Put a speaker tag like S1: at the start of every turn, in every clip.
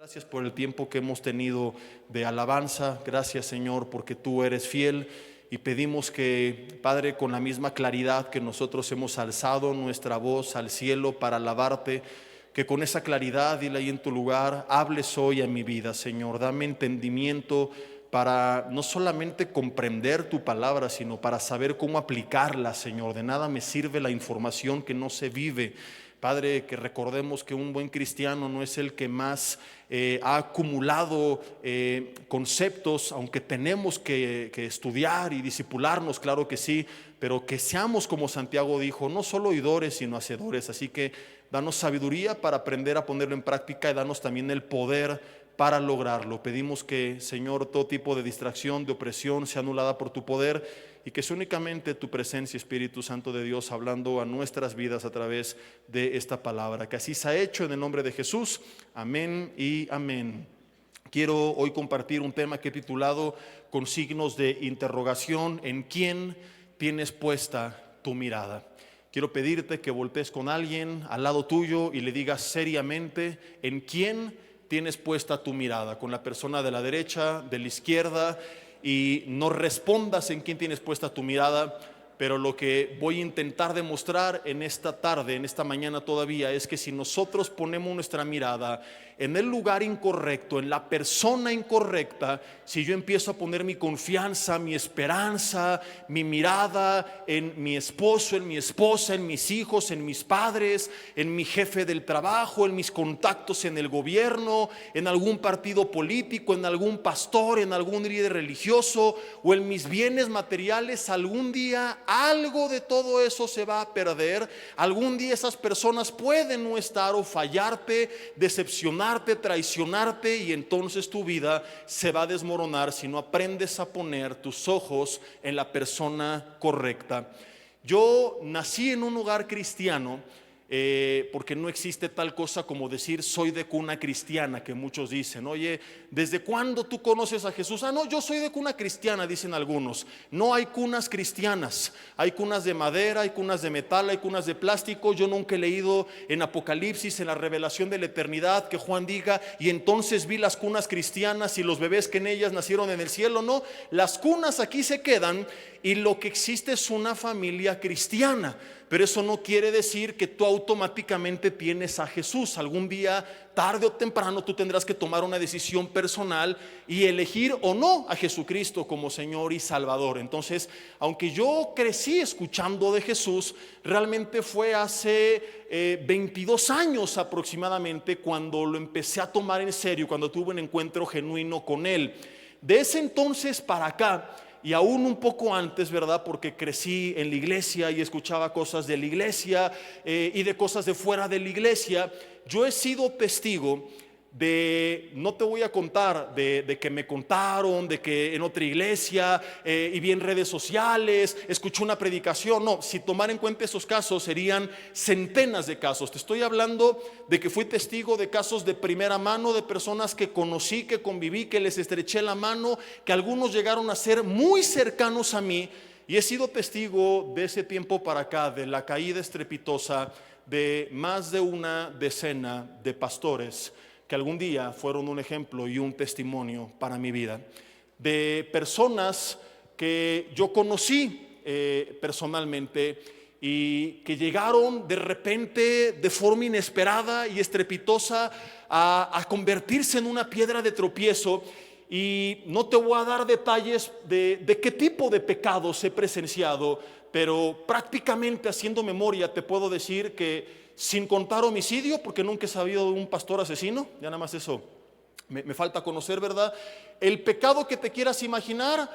S1: Gracias por el tiempo que hemos tenido de alabanza. Gracias, Señor, porque tú eres fiel. Y pedimos que, Padre, con la misma claridad que nosotros hemos alzado nuestra voz al cielo para alabarte, que con esa claridad, dile ahí en tu lugar, hables hoy a mi vida, Señor. Dame entendimiento para no solamente comprender tu palabra, sino para saber cómo aplicarla, Señor. De nada me sirve la información que no se vive. Padre, que recordemos que un buen cristiano no es el que más ha acumulado conceptos, aunque tenemos que estudiar y discipularnos, claro que sí, pero que seamos como Santiago dijo, no solo oidores sino hacedores. Así que danos sabiduría para aprender a ponerlo en práctica y danos también el poder para lograrlo. Pedimos que, Señor, todo tipo de distracción, de opresión sea anulada por tu poder y que sea únicamente tu presencia, Espíritu Santo de Dios, hablando a nuestras vidas a través de esta palabra. Que así se ha hecho en el nombre de Jesús. Amén y amén. Quiero hoy compartir un tema que he titulado con signos de interrogación: ¿en quién tienes puesta tu mirada? Quiero pedirte que voltees con alguien al lado tuyo y le digas seriamente: ¿en quién tienes puesta tu mirada? Con la persona de la derecha, de la izquierda, y no respondas en quién tienes puesta tu mirada, pero lo que voy a intentar demostrar en esta tarde, en esta mañana todavía, es que si nosotros ponemos nuestra mirada en el lugar incorrecto, en la persona incorrecta, si yo empiezo a poner mi confianza, mi esperanza, mi mirada en mi esposo, en mi esposa, en mis hijos, en mis padres, en mi jefe del trabajo, en mis contactos en el gobierno, en algún partido político, en algún pastor, en algún líder religioso o en mis bienes materiales, algún día algo de todo eso se va a perder. Algún día esas personas pueden no estar o fallarte, decepcionarte, traicionarte, y entonces tu vida se va a desmoronar si no aprendes a poner tus ojos en la persona correcta. Yo nací en un hogar cristiano, porque no existe tal cosa como decir soy de cuna cristiana, que muchos dicen. Oye, ¿desde cuándo tú conoces a Jesús? No, yo soy de cuna cristiana, dicen algunos. No hay cunas cristianas, hay cunas de madera, hay cunas de metal, hay cunas de plástico. Yo nunca he leído en Apocalipsis, en la revelación de la eternidad, que Juan diga: y entonces vi las cunas cristianas y los bebés que en ellas nacieron en el cielo. No, las cunas aquí se quedan y lo que existe es una familia cristiana. Pero eso no quiere decir que tú automáticamente tienes a Jesús. Algún día, tarde o temprano, tú tendrás que tomar una decisión personal y elegir o no a Jesucristo como Señor y Salvador. Entonces, aunque yo crecí escuchando de Jesús, realmente fue hace 22 años aproximadamente cuando lo empecé a tomar en serio, cuando tuve un encuentro genuino con Él. De ese entonces para acá, y aún un poco antes, ¿verdad? Porque crecí en la iglesia y escuchaba cosas de la iglesia y de cosas de fuera de la iglesia. Yo he sido testigo de, no te voy a contar de que me contaron, de que en otra iglesia y vi en redes sociales, escuché una predicación. No, si tomar en cuenta esos casos serían centenas de casos. Te estoy hablando de que fui testigo de casos de primera mano, de personas que conocí, que conviví, que les estreché la mano, que algunos llegaron a ser muy cercanos a mí. Y he sido testigo de ese tiempo para acá, de la caída estrepitosa de más de una decena de pastores que algún día fueron un ejemplo y un testimonio para mi vida, de personas que yo conocí personalmente y que llegaron de repente de forma inesperada y estrepitosa a convertirse en una piedra de tropiezo. Y no te voy a dar detalles de qué tipo de pecados he presenciado, pero prácticamente haciendo memoria te puedo decir que, sin contar homicidio, porque nunca he sabido de un pastor asesino, ya nada más eso me falta conocer, ¿verdad? El pecado que te quieras imaginar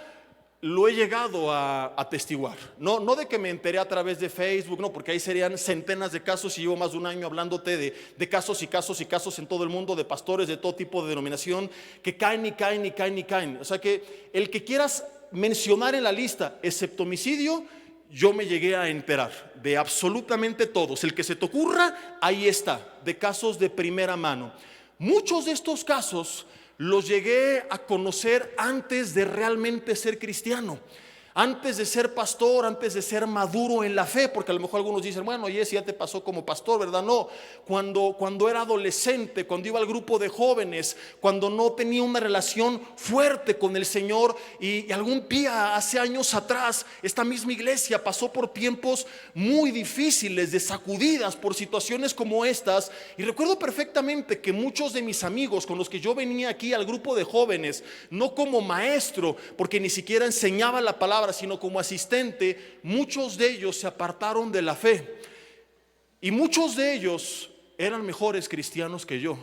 S1: lo he llegado a atestiguar. No de que me enteré a través de Facebook, no, porque ahí serían centenas de casos y llevo más de un año hablándote de casos y casos y casos en todo el mundo, de pastores de todo tipo de denominación que caen y caen y caen y caen. O sea que el que quieras mencionar en la lista, excepto homicidio, yo me llegué a enterar de absolutamente todos. El que se te ocurra, ahí está, de casos de primera mano. Muchos de estos casos los llegué a conocer antes de realmente ser cristiano. Antes de ser pastor, antes de ser maduro en la fe, porque a lo mejor algunos dicen, bueno, y ese ya te pasó como pastor, ¿verdad? No, cuando era adolescente, cuando iba al grupo de jóvenes, cuando no tenía una relación fuerte con el Señor, y algún día hace años atrás, esta misma iglesia pasó por tiempos muy difíciles, de sacudidas por situaciones como estas, y recuerdo perfectamente que muchos de mis amigos con los que yo venía aquí al grupo de jóvenes, no como maestro, porque ni siquiera enseñaba la palabra, sino como asistente, muchos de ellos se apartaron de la fe, y muchos de ellos eran mejores cristianos que yo.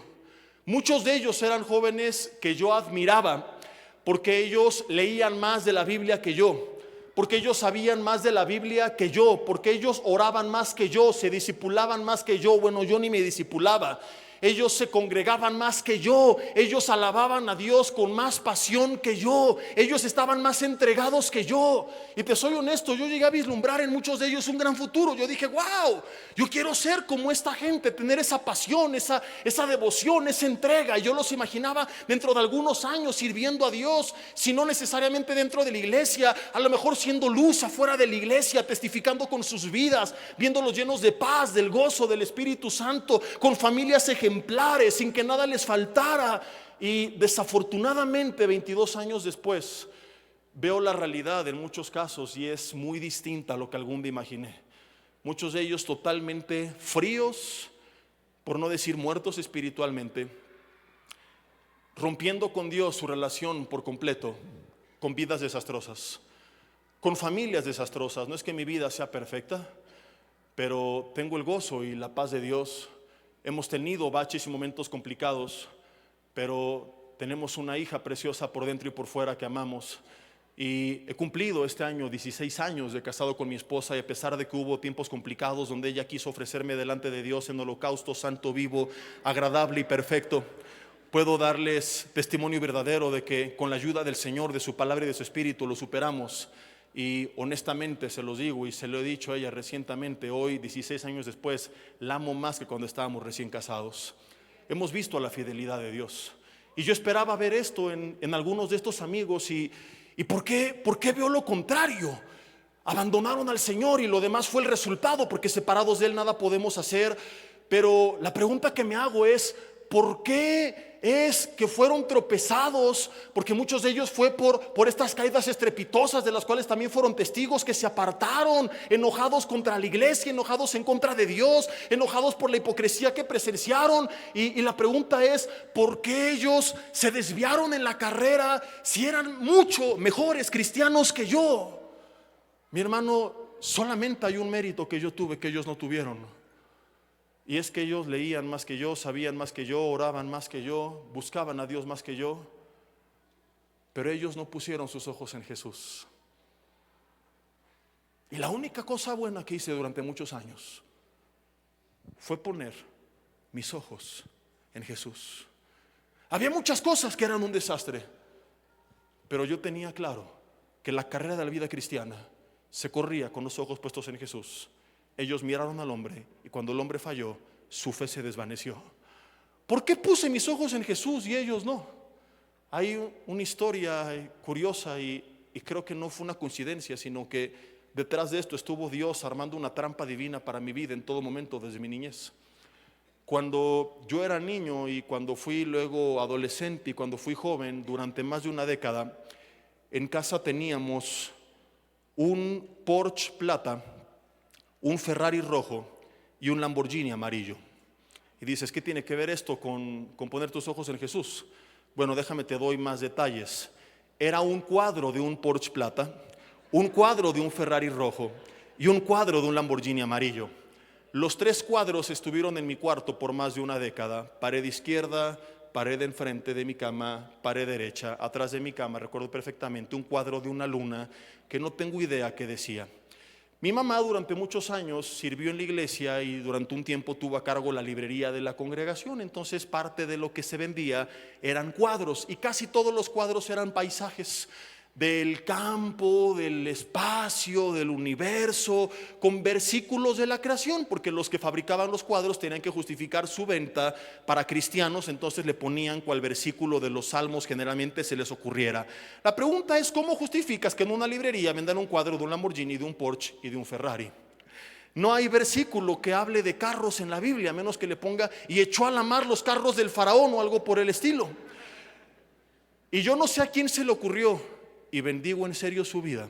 S1: Muchos de ellos eran jóvenes que yo admiraba, porque ellos leían más de la Biblia que yo, porque ellos sabían más de la Biblia que yo, porque ellos oraban más que yo, se discipulaban más que yo. Bueno, yo ni me discipulaba. Ellos se congregaban más que yo, ellos alababan a Dios con más pasión que yo, ellos estaban más entregados que yo. Y te soy honesto, yo llegué a vislumbrar en muchos de ellos un gran futuro. Yo dije, wow, yo quiero ser como esta gente, tener esa pasión, esa devoción, esa entrega. Y yo los imaginaba dentro de algunos años sirviendo a Dios, si no necesariamente dentro de la iglesia, a lo mejor siendo luz afuera de la iglesia, testificando con sus vidas, viéndolos llenos de paz, del gozo del Espíritu Santo, con familias ejemplares, sin que nada les faltara. Y desafortunadamente 22 años después veo la realidad en muchos casos, y es muy distinta a lo que algún día imaginé. Muchos de ellos totalmente fríos, por no decir muertos espiritualmente, rompiendo con Dios su relación por completo, con vidas desastrosas, con familias desastrosas. No es que mi vida sea perfecta, pero tengo el gozo y la paz de Dios. Hemos tenido baches y momentos complicados, pero tenemos una hija preciosa por dentro y por fuera que amamos. Y he cumplido este año 16 años de casado con mi esposa, y a pesar de que hubo tiempos complicados donde ella quiso ofrecerme delante de Dios en holocausto santo, vivo, agradable y perfecto, puedo darles testimonio verdadero de que con la ayuda del Señor, de su palabra y de su Espíritu, lo superamos. Y honestamente se los digo, y se lo he dicho a ella recientemente, hoy 16 años después, la amo más que cuando estábamos recién casados. Hemos visto la fidelidad de Dios, y yo esperaba ver esto en algunos de estos amigos. ¿Y por qué veo lo contrario? Abandonaron al Señor y lo demás fue el resultado, porque separados de Él nada podemos hacer. Pero la pregunta que me hago es, ¿por qué es que fueron tropezados? Porque muchos de ellos fue por estas caídas estrepitosas, de las cuales también fueron testigos, que se apartaron, enojados contra la iglesia, enojados en contra de Dios, enojados por la hipocresía que presenciaron. Y la pregunta es, ¿por qué ellos se desviaron en la carrera si eran mucho mejores cristianos que yo? Mi hermano, solamente hay un mérito que yo tuve que ellos no tuvieron, y es que ellos leían más que yo, sabían más que yo, oraban más que yo, buscaban a Dios más que yo, pero ellos no pusieron sus ojos en Jesús. Y la única cosa buena que hice durante muchos años fue poner mis ojos en Jesús. Había muchas cosas que eran un desastre, pero yo tenía claro que la carrera de la vida cristiana se corría con los ojos puestos en Jesús. Ellos miraron al hombre, y cuando el hombre falló, su fe se desvaneció. ¿Por qué puse mis ojos en Jesús y ellos no? Hay una historia curiosa, y creo que no fue una coincidencia, sino que detrás de esto estuvo Dios armando una trampa divina para mi vida en todo momento desde mi niñez. Cuando yo era niño, y cuando fui luego adolescente, y cuando fui joven, durante más de una década, en casa teníamos un Porsche plata, un Ferrari rojo y un Lamborghini amarillo. Y dices, ¿qué tiene que ver esto con poner tus ojos en Jesús? Bueno, déjame te doy más detalles. Era un cuadro de un Porsche plata, un cuadro de un Ferrari rojo y un cuadro de un Lamborghini amarillo. Los tres cuadros estuvieron en mi cuarto por más de una década. Pared izquierda, pared enfrente de mi cama, pared derecha, atrás de mi cama, recuerdo perfectamente, un cuadro de una luna que no tengo idea qué decía. Mi mamá durante muchos años sirvió en la iglesia, y durante un tiempo tuvo a cargo la librería de la congregación. Entonces parte de lo que se vendía eran cuadros, y casi todos los cuadros eran paisajes del campo, del espacio, del universo, con versículos de la creación, porque los que fabricaban los cuadros tenían que justificar su venta para cristianos, entonces le ponían cual versículo de los salmos generalmente se les ocurriera. La pregunta es: ¿cómo justificas que en una librería vendan un cuadro de un Lamborghini, de un Porsche y de un Ferrari? No hay versículo que hable de carros en la Biblia, a menos que le ponga y echó a la mar los carros del faraón o algo por el estilo. Y yo no sé a quién se le ocurrió, y bendigo en serio su vida,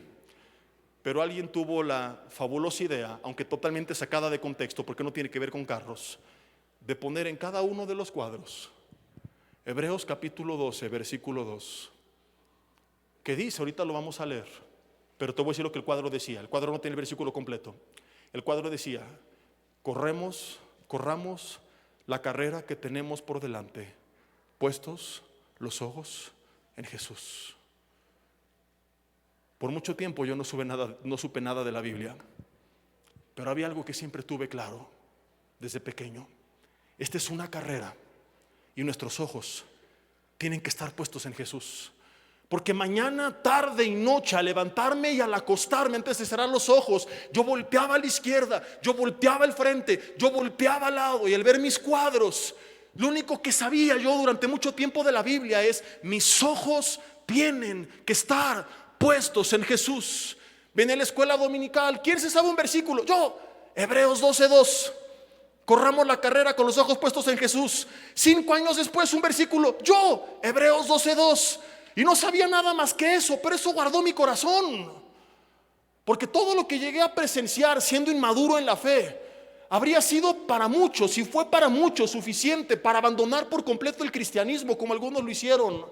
S1: pero alguien tuvo la fabulosa idea, aunque totalmente sacada de contexto, porque no tiene que ver con carros, de poner en cada uno de los cuadros Hebreos capítulo 12, versículo 2, que dice, ahorita lo vamos a leer, pero te voy a decir lo que el cuadro decía. El cuadro no tiene el versículo completo. El cuadro decía: corramos la carrera que tenemos por delante, puestos los ojos en Jesús. Por mucho tiempo yo no supe nada de la Biblia, pero había algo que siempre tuve claro desde pequeño: esta es una carrera y nuestros ojos tienen que estar puestos en Jesús. Porque mañana, tarde y noche, al levantarme y al acostarme, antes de cerrar los ojos, yo volteaba a la izquierda, yo volteaba al frente, yo volteaba al lado, y al ver mis cuadros, lo único que sabía yo durante mucho tiempo de la Biblia es: mis ojos tienen que estar puestos en Jesús. Ven a la escuela dominical, ¿quién se sabe un versículo? Yo, Hebreos 12:2. Corramos la carrera con los ojos puestos en Jesús. 5 años después, un versículo. Yo, Hebreos 12:2. Y no sabía nada más que eso, pero eso guardó mi corazón. Porque todo lo que llegué a presenciar siendo inmaduro en la fe habría sido para muchos, si fue para muchos suficiente para abandonar por completo el cristianismo, como algunos lo hicieron.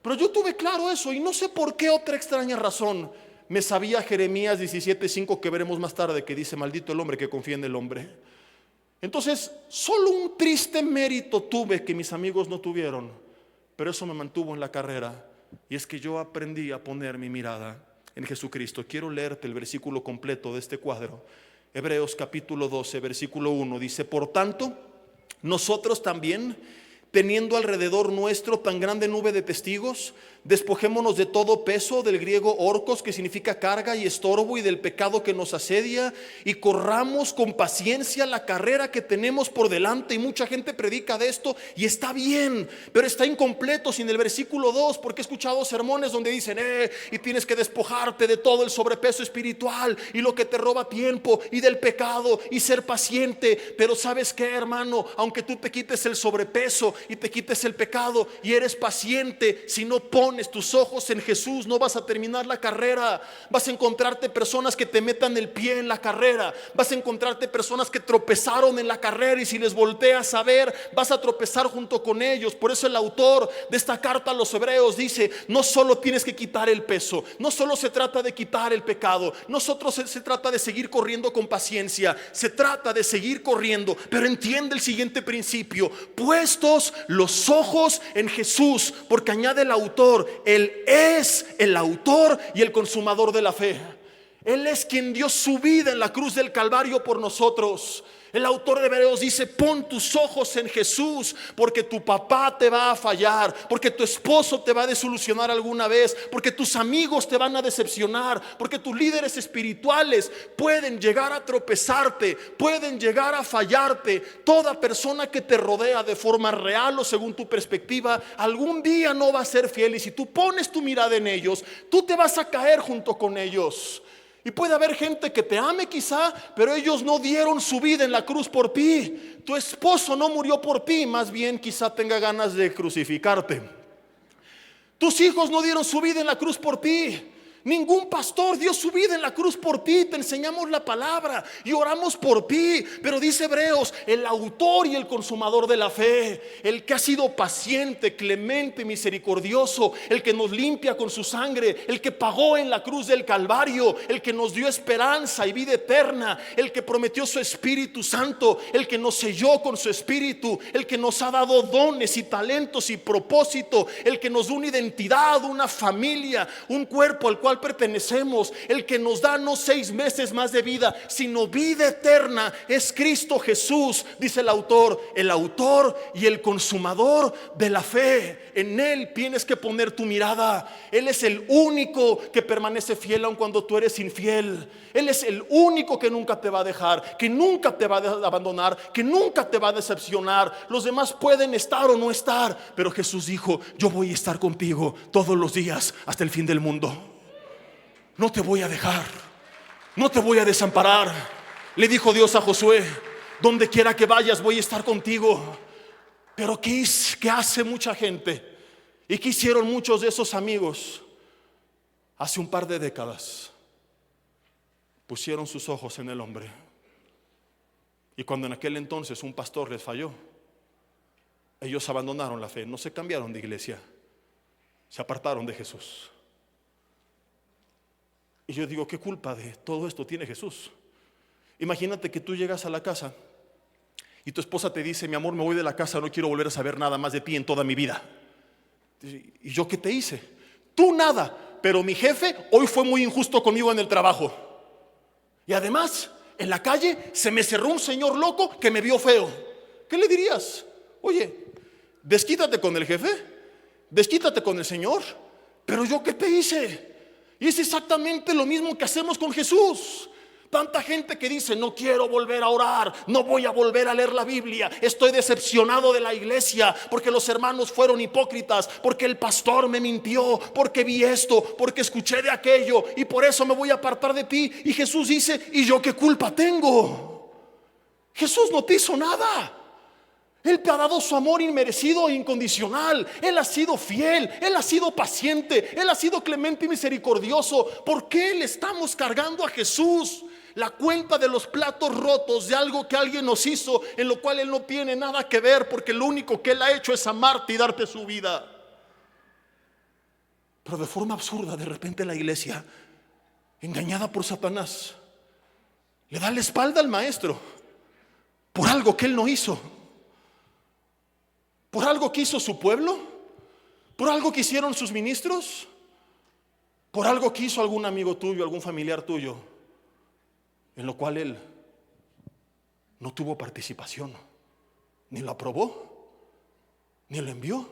S1: Pero yo tuve claro eso, y no sé por qué otra extraña razón me sabía Jeremías 17:5, que veremos más tarde, que dice: maldito el hombre que confía en el hombre. Entonces, solo un triste mérito tuve que mis amigos no tuvieron, pero eso me mantuvo en la carrera, y es que yo aprendí a poner mi mirada en Jesucristo. Quiero leerte el versículo completo de este cuadro. Hebreos capítulo 12, versículo 1 dice: por tanto, nosotros también, teniendo alrededor nuestro tan grande nube de testigos, despojémonos de todo peso, del griego orcos, que significa carga y estorbo, y del pecado que nos asedia, y corramos con paciencia la carrera que tenemos por delante. Y mucha gente predica de esto, y está bien, pero está incompleto sin el versículo 2, porque he escuchado sermones donde dicen: y tienes que despojarte de todo el sobrepeso espiritual y lo que te roba tiempo, y del pecado, y ser paciente. Pero ¿sabes qué, hermano? Aunque tú te quites el sobrepeso y te quites el pecado y eres paciente, si no pones tus ojos en Jesús, no vas a terminar la carrera. Vas a encontrarte personas que te metan el pie en la carrera, vas a encontrarte personas que tropezaron en la carrera, y si les volteas a ver, vas a tropezar junto con ellos. Por eso el autor de esta carta a los hebreos dice: no solo tienes que quitar el peso, no solo se trata de quitar el pecado, se trata de seguir corriendo con paciencia, se trata de seguir corriendo, pero entiende el siguiente principio: puestos los ojos en Jesús, porque añade el autor: Él es el autor y el consumador de la fe. Él es quien dio su vida en la cruz del Calvario por nosotros. El autor de Hebreos dice: pon tus ojos en Jesús, porque tu papá te va a fallar, porque tu esposo te va a desilusionar alguna vez, porque tus amigos te van a decepcionar, porque tus líderes espirituales pueden llegar a tropezarte, pueden llegar a fallarte. Toda persona que te rodea de forma real o según tu perspectiva, algún día no va a ser fiel, y si tú pones tu mirada en ellos, tú te vas a caer junto con ellos. Y puede haber gente que te ame quizá, pero ellos no dieron su vida en la cruz por ti. Tu esposo no murió por ti, más bien quizá tenga ganas de crucificarte. Tus hijos no dieron su vida en la cruz por ti. Ningún pastor dio su vida en la cruz por ti. Te enseñamos la palabra y oramos por ti, pero dice Hebreos: el autor y el consumador de la fe, el que ha sido paciente, clemente, misericordioso, el que nos limpia con su sangre, el que pagó en la cruz del Calvario, el que nos dio esperanza y vida eterna, el que prometió su Espíritu Santo, el que nos selló con su Espíritu, el que nos ha dado dones y talentos y propósito, el que nos da una identidad, una familia, un cuerpo al cual cual pertenecemos, el que nos da no 6 meses más de vida, sino vida eterna, es Cristo Jesús, dice el autor y el consumador de la fe. En Él tienes que poner tu mirada. Él es el único que permanece fiel aun cuando tú eres infiel. Él es el único que nunca te va a dejar, que nunca te va a abandonar, que nunca te va a decepcionar. Los demás pueden estar o no estar, pero Jesús dijo: yo voy a estar contigo todos los días hasta el fin del mundo. No te voy a dejar, no te voy a desamparar. Le dijo Dios a Josué: donde quiera que vayas voy a estar contigo. Pero ¿qué hace mucha gente? ¿Y qué hicieron muchos de esos amigos hace un par de décadas? Pusieron sus ojos en el hombre. Y cuando en aquel entonces un pastor les falló, ellos abandonaron la fe, no se cambiaron de iglesia, se apartaron de Jesús. Y yo digo, ¿qué culpa de todo esto tiene Jesús? Imagínate que tú llegas a la casa y tu esposa te dice: mi amor, me voy de la casa, no quiero volver a saber nada más de ti en toda mi vida. ¿Y yo qué te hice? Tú nada, pero mi jefe hoy fue muy injusto conmigo en el trabajo. Y además, en la calle se me cerró un señor loco que me vio feo. ¿Qué le dirías? Oye, desquítate con el jefe, desquítate con el Señor, pero ¿yo qué te hice? Y es exactamente lo mismo que hacemos con Jesús. Tanta gente que dice: no quiero volver a orar, no voy a volver a leer la Biblia, estoy decepcionado de la iglesia porque los hermanos fueron hipócritas, porque el pastor me mintió, porque vi esto, porque escuché de aquello, y por eso me voy a apartar de ti. Y Jesús dice: ¿y yo qué culpa tengo? Jesús no te hizo nada. Él te ha dado su amor inmerecido e incondicional. Él ha sido fiel, Él ha sido paciente, Él ha sido clemente y misericordioso. ¿Por qué le estamos cargando a Jesús la cuenta de los platos rotos de algo que alguien nos hizo, en lo cual Él no tiene nada que ver, porque lo único que Él ha hecho es amarte y darte su vida? Pero de forma absurda, de repente la iglesia, engañada por Satanás, le da la espalda al maestro por algo que Él no hizo, por algo que hizo su pueblo, por algo que hicieron sus ministros, por algo que hizo algún amigo tuyo, algún familiar tuyo, en lo cual Él no tuvo participación, ni lo aprobó, ni lo envió.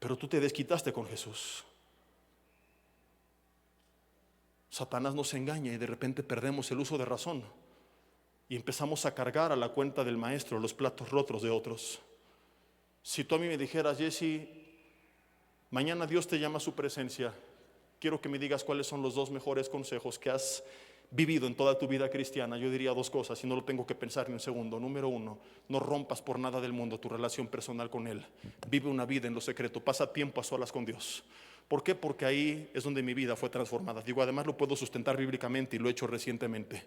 S1: Pero tú te desquitaste con Jesús. Satanás nos engaña y de repente perdemos el uso de razón y empezamos a cargar a la cuenta del maestro los platos rotos de otros. Si tú a mí me dijeras: Jesse, mañana Dios te llama a su presencia, quiero que me digas cuáles son los 2 mejores consejos que has vivido en toda tu vida cristiana, yo diría 2 cosas y no lo tengo que pensar ni un segundo. Número 1, no rompas por nada del mundo tu relación personal con Él. Vive una vida en lo secreto, pasa tiempo a solas con Dios. ¿Por qué? Porque ahí es donde mi vida fue transformada. Digo, además lo puedo sustentar bíblicamente y lo he hecho recientemente.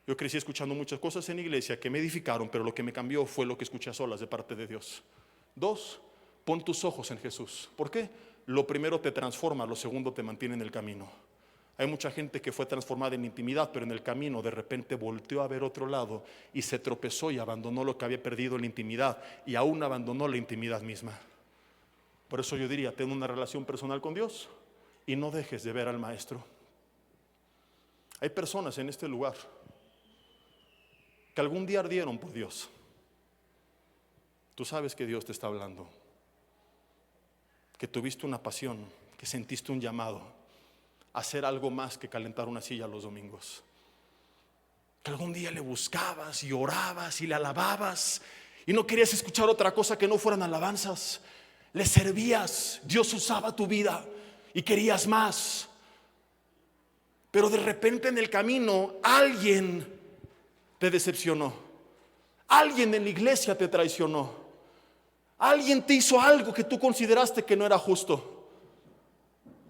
S1: Yo crecí escuchando muchas cosas en iglesia que me edificaron, pero lo que me cambió fue lo que escuché a solas de parte de Dios. 2, pon tus ojos en Jesús. ¿Por qué? Lo primero te transforma, lo segundo te mantiene en el camino. Hay mucha gente que fue transformada en intimidad, pero en el camino de repente volteó a ver otro lado y se tropezó y abandonó lo que había perdido en la intimidad, y aún abandonó la intimidad misma. Por eso yo diría: ten una relación personal con Dios y no dejes de ver al Maestro. Hay personas en este lugar que algún día ardieron por Dios. Tú sabes que Dios te está hablando, que tuviste una pasión, que sentiste un llamado a hacer algo más que calentar una silla los domingos, que algún día le buscabas y orabas y le alababas y no querías escuchar otra cosa que no fueran alabanzas. Le servías, Dios usaba tu vida y querías más, pero de repente en el camino alguien te decepcionó, alguien en la iglesia te traicionó, alguien te hizo algo que tú consideraste que no era justo,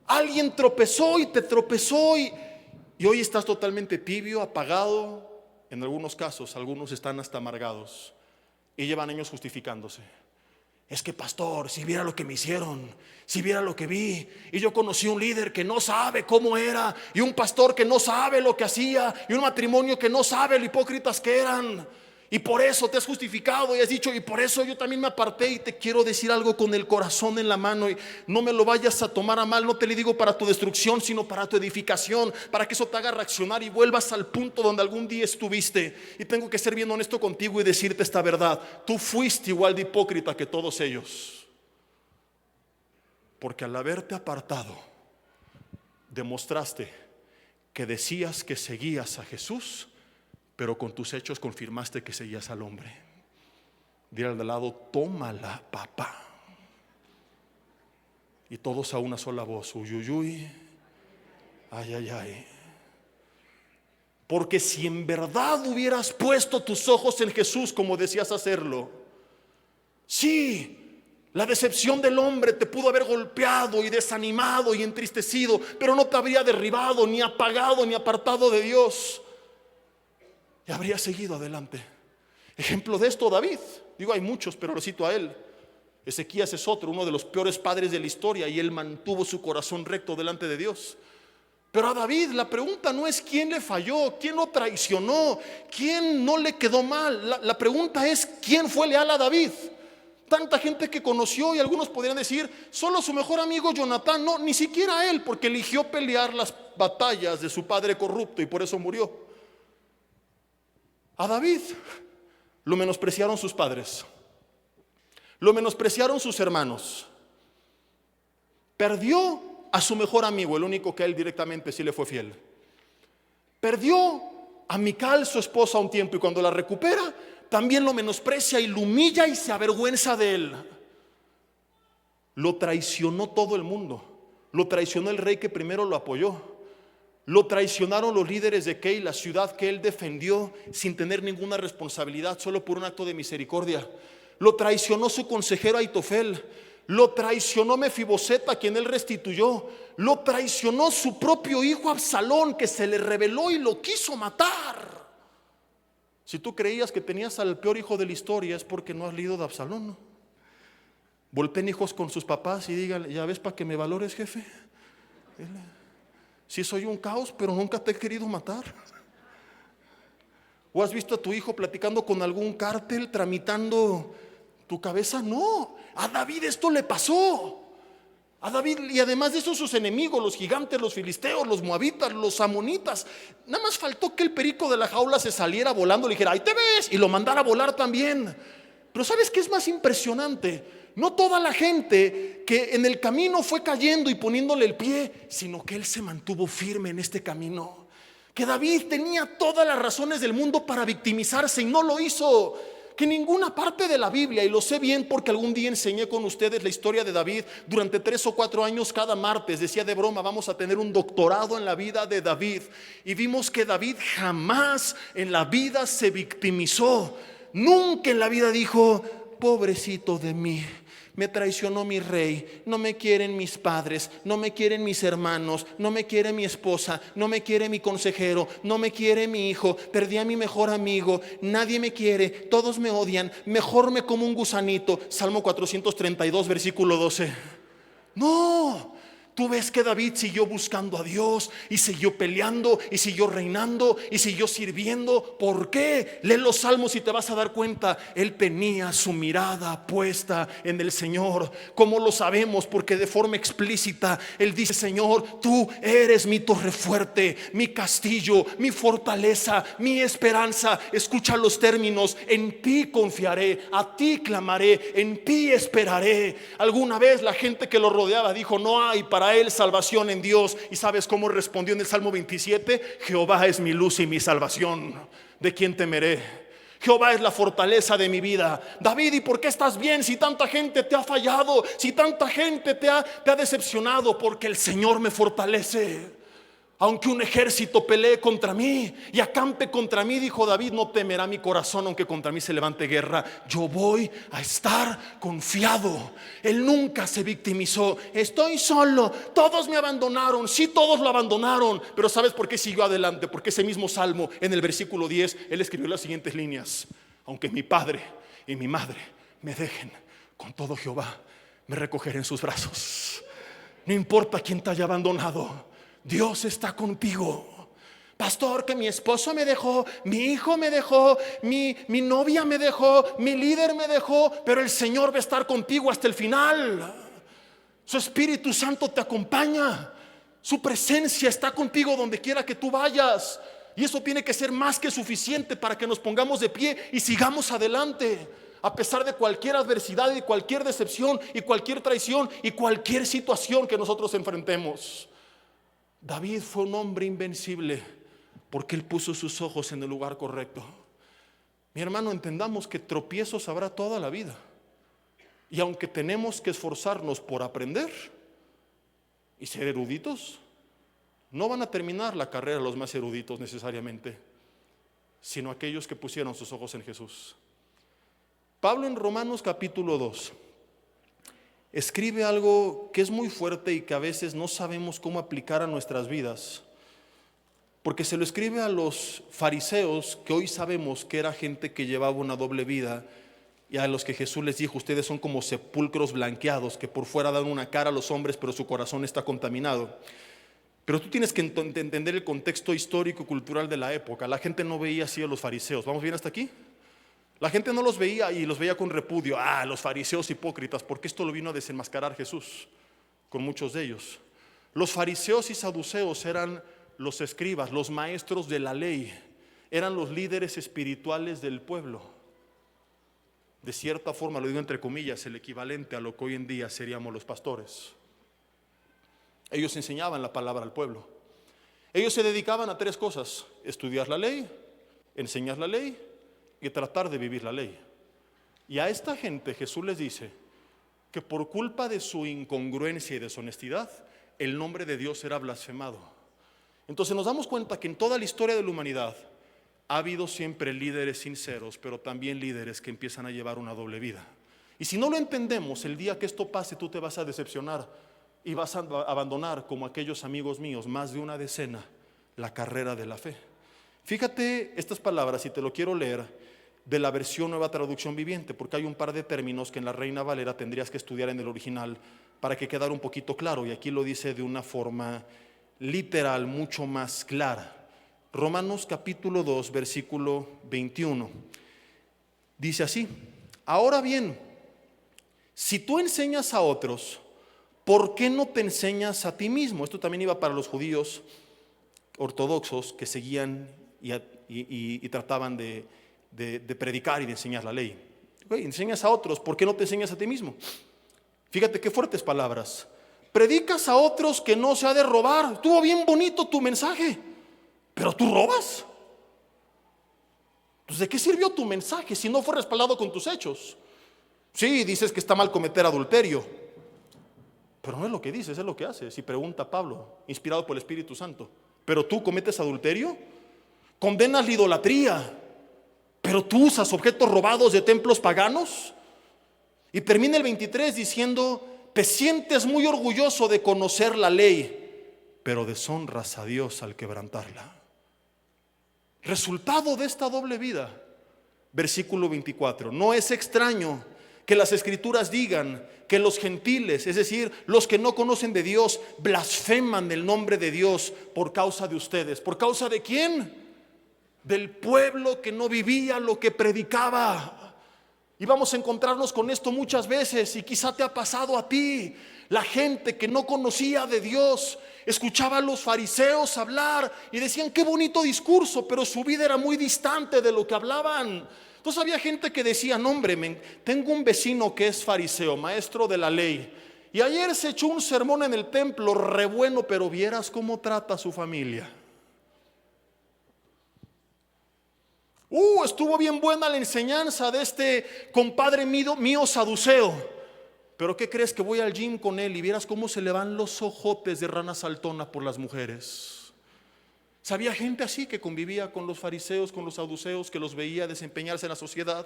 S1: alguien tropezó y te tropezó y hoy estás totalmente tibio, apagado. En algunos casos, algunos están hasta amargados y llevan años justificándose. Es que, pastor, si viera lo que me hicieron, si viera lo que vi, y yo conocí un líder que no sabe cómo era, y un pastor que no sabe lo que hacía, y un matrimonio que no sabe lo hipócritas que eran. Y por eso te has justificado y has dicho, y por eso yo también me aparté. Y te quiero decir algo con el corazón en la mano, y no me lo vayas a tomar a mal. No te lo digo para tu destrucción, sino para tu edificación, para que eso te haga reaccionar y vuelvas al punto donde algún día estuviste. Y tengo que ser bien honesto contigo y decirte esta verdad: tú fuiste igual de hipócrita que todos ellos, porque al haberte apartado demostraste que decías que seguías a Jesús, pero con tus hechos confirmaste que seguías al hombre. Dile al de lado: tómala, papá. Y todos a una sola voz: uy, uy, uy, ay, ay, ay. Porque si en verdad hubieras puesto tus ojos en Jesús como decías hacerlo, sí, la decepción del hombre te pudo haber golpeado y desanimado y entristecido, pero no te habría derribado, ni apagado, ni apartado de Dios. Y habría seguido adelante. Ejemplo de esto, David. Digo, hay muchos, pero lo cito a él. Ezequías es otro, uno de los peores padres de la historia, y él mantuvo su corazón recto delante de Dios. Pero a David la pregunta no es quién le falló, quién lo traicionó, quién no le quedó mal. La pregunta es quién fue leal a David. Tanta gente que conoció, y algunos podrían decir solo su mejor amigo Jonatán. No, ni siquiera él, porque eligió pelear las batallas de su padre corrupto y por eso murió. A David lo menospreciaron sus padres, lo menospreciaron sus hermanos. Perdió a su mejor amigo, el único que a él directamente sí le fue fiel. Perdió a Mical, su esposa, un tiempo, y cuando la recupera también lo menosprecia y lo humilla y se avergüenza de él. Lo traicionó todo el mundo. Lo traicionó el rey que primero lo apoyó. Lo traicionaron los líderes de Kei, la ciudad que él defendió sin tener ninguna responsabilidad, solo por un acto de misericordia. Lo traicionó su consejero Aitofel. Lo traicionó Mefiboset, a quien él restituyó. Lo traicionó su propio hijo Absalón, que se le rebeló y lo quiso matar. Si tú creías que tenías al peor hijo de la historia, es porque no has leído de Absalón, ¿no? Volteen hijos con sus papás y digan: ya ves, para que me valores, jefe. Sí, soy un caos, pero nunca te he querido matar. ¿O has visto a tu hijo platicando con algún cártel, tramitando tu cabeza? No, a David esto le pasó. A David, y además de eso, sus enemigos, los gigantes, los filisteos, los moabitas, los amonitas. Nada más faltó que el perico de la jaula se saliera volando, le dijera: ahí te ves, y lo mandara a volar también. Pero ¿sabes qué es más impresionante? No toda la gente que en el camino fue cayendo y poniéndole el pie, sino que él se mantuvo firme en este camino. Que David tenía todas las razones del mundo para victimizarse y no lo hizo. Que ninguna parte de la Biblia, y lo sé bien porque algún día enseñé con ustedes la historia de David durante 3 o 4 años cada martes. Decía de broma: vamos a tener un doctorado en la vida de David. Y vimos que David jamás en la vida se victimizó. Nunca en la vida dijo: pobrecito de mí, me traicionó mi rey, no me quieren mis padres, no me quieren mis hermanos, no me quiere mi esposa, no me quiere mi consejero, no me quiere mi hijo, perdí a mi mejor amigo, nadie me quiere, todos me odian, mejor me como un gusanito. Salmo 432, versículo 12. No. Tú ves que David siguió buscando a Dios y siguió peleando y siguió reinando y siguió sirviendo. ¿Por qué? Lee los salmos y te vas a dar cuenta. Él tenía su mirada puesta en el Señor. ¿Cómo lo sabemos? Porque de forma explícita Él dice: Señor, tú eres mi torre fuerte, mi castillo, mi fortaleza, mi esperanza. Escucha los términos: en ti confiaré, a ti clamaré, en ti esperaré. Alguna vez la gente que lo rodeaba dijo: no hay para él salvación en Dios. ¿Y sabes cómo respondió en el Salmo 27? Jehová es mi luz y mi salvación, ¿de quién temeré? Jehová es la fortaleza de mi vida. David, ¿y por qué estás bien si tanta gente te ha fallado? Si tanta gente te ha decepcionado. Porque el Señor me fortalece. Aunque un ejército pelee contra mí y acampe contra mí, dijo David, no temerá mi corazón aunque contra mí se levante guerra. Yo voy a estar confiado. Él nunca se victimizó. Estoy solo, todos me abandonaron. Sí, todos lo abandonaron. Pero ¿sabes por qué siguió adelante? Porque ese mismo salmo, en el versículo 10, él escribió las siguientes líneas: aunque mi padre y mi madre me dejen, con todo Jehová me recogeré en sus brazos. No importa quién te haya abandonado, Dios está contigo. pastor, que mi esposo me dejó, mi hijo me dejó, mi novia me dejó, mi líder me dejó, pero el Señor va a estar contigo hasta el final. Su Espíritu Santo te acompaña, su presencia está contigo donde quiera que tú vayas. Y eso tiene que ser más que suficiente para que nos pongamos de pie y sigamos adelante, a pesar de cualquier adversidad y cualquier decepción y cualquier traición y cualquier situación que nosotros enfrentemos. David fue un hombre invencible porque él puso sus ojos en el lugar correcto. Mi hermano, entendamos que tropiezos habrá toda la vida. Y aunque tenemos que esforzarnos por aprender y ser eruditos, no van a terminar la carrera los más eruditos necesariamente, sino aquellos que pusieron sus ojos en Jesús. Pablo en Romanos capítulo 2 escribe algo que es muy fuerte y que a veces no sabemos cómo aplicar a nuestras vidas, porque se lo escribe a los fariseos, que hoy sabemos que era gente que llevaba una doble vida, y a los que Jesús les dijo: ustedes son como sepulcros blanqueados, que por fuera dan una cara a los hombres, pero su corazón está contaminado. Pero tú tienes que entender el contexto histórico y cultural de la época. La gente no veía así a los fariseos. ¿Vamos bien hasta aquí? La gente no los veía y los veía con repudio. Los fariseos hipócritas, porque esto lo vino a desenmascarar Jesús con muchos de ellos. Los fariseos y saduceos eran los escribas, los maestros de la ley, eran los líderes espirituales del pueblo. De cierta forma, lo digo entre comillas, el equivalente a lo que hoy en día seríamos los pastores. Ellos enseñaban la palabra al pueblo. Ellos se dedicaban a 3 cosas: estudiar la ley, enseñar la ley y tratar de vivir la ley. Y a esta gente Jesús les dice que por culpa de su incongruencia y deshonestidad, el nombre de Dios era blasfemado. Entonces nos damos cuenta que en toda la historia de la humanidad ha habido siempre líderes sinceros, pero también líderes que empiezan a llevar una doble vida. Y si no lo entendemos, el día que esto pase, tú te vas a decepcionar y vas a abandonar, como aquellos amigos míos, más de una decena, la carrera de la fe. Fíjate estas palabras, y te lo quiero leer de la versión Nueva Traducción Viviente, porque hay un par de términos que en la Reina Valera tendrías que estudiar en el original para que quedara un poquito claro, y aquí lo dice de una forma literal, mucho más clara. Romanos capítulo 2, versículo 21. Dice así: ahora bien, si tú enseñas a otros, ¿por qué no te enseñas a ti mismo? Esto también iba para los judíos ortodoxos que seguían y trataban de predicar y de enseñar la ley. Enseñas a otros, ¿por qué no te enseñas a ti mismo? Fíjate qué fuertes palabras. Predicas a otros que no se ha de robar. Estuvo bien bonito tu mensaje, pero tú robas. Entonces, ¿de qué sirvió tu mensaje si no fue respaldado con tus hechos? Sí, dices que está mal cometer adulterio, pero no es lo que dices, es lo que haces. Y pregunta Pablo, inspirado por el Espíritu Santo: ¿pero tú cometes adulterio? ¿Condenas la idolatría, pero tú usas objetos robados de templos paganos? Y termina el 23 diciendo: te sientes muy orgulloso de conocer la ley, pero deshonras a Dios al quebrantarla. Resultado de esta doble vida, versículo 24: no es extraño que las escrituras digan que los gentiles, es decir, los que no conocen de Dios, blasfeman el nombre de Dios por causa de ustedes. ¿Por causa de quién? Del pueblo que no vivía lo que predicaba. Y vamos a encontrarnos con esto muchas veces, y quizá te ha pasado a ti. La gente que no conocía de Dios escuchaba a los fariseos hablar y decían: qué bonito discurso, pero su vida era muy distante de lo que hablaban. Entonces había gente que decía: no, hombre, tengo un vecino que es fariseo, maestro de la ley, y ayer se echó un sermón en el templo re bueno, pero vieras cómo trata a su familia. Estuvo bien buena la enseñanza de este compadre mío saduceo, pero ¿qué crees? Que voy al gym con él y vieras cómo se le van los ojotes de rana saltona por las mujeres. Había gente así que convivía con los fariseos, con los saduceos, que los veía desempeñarse en la sociedad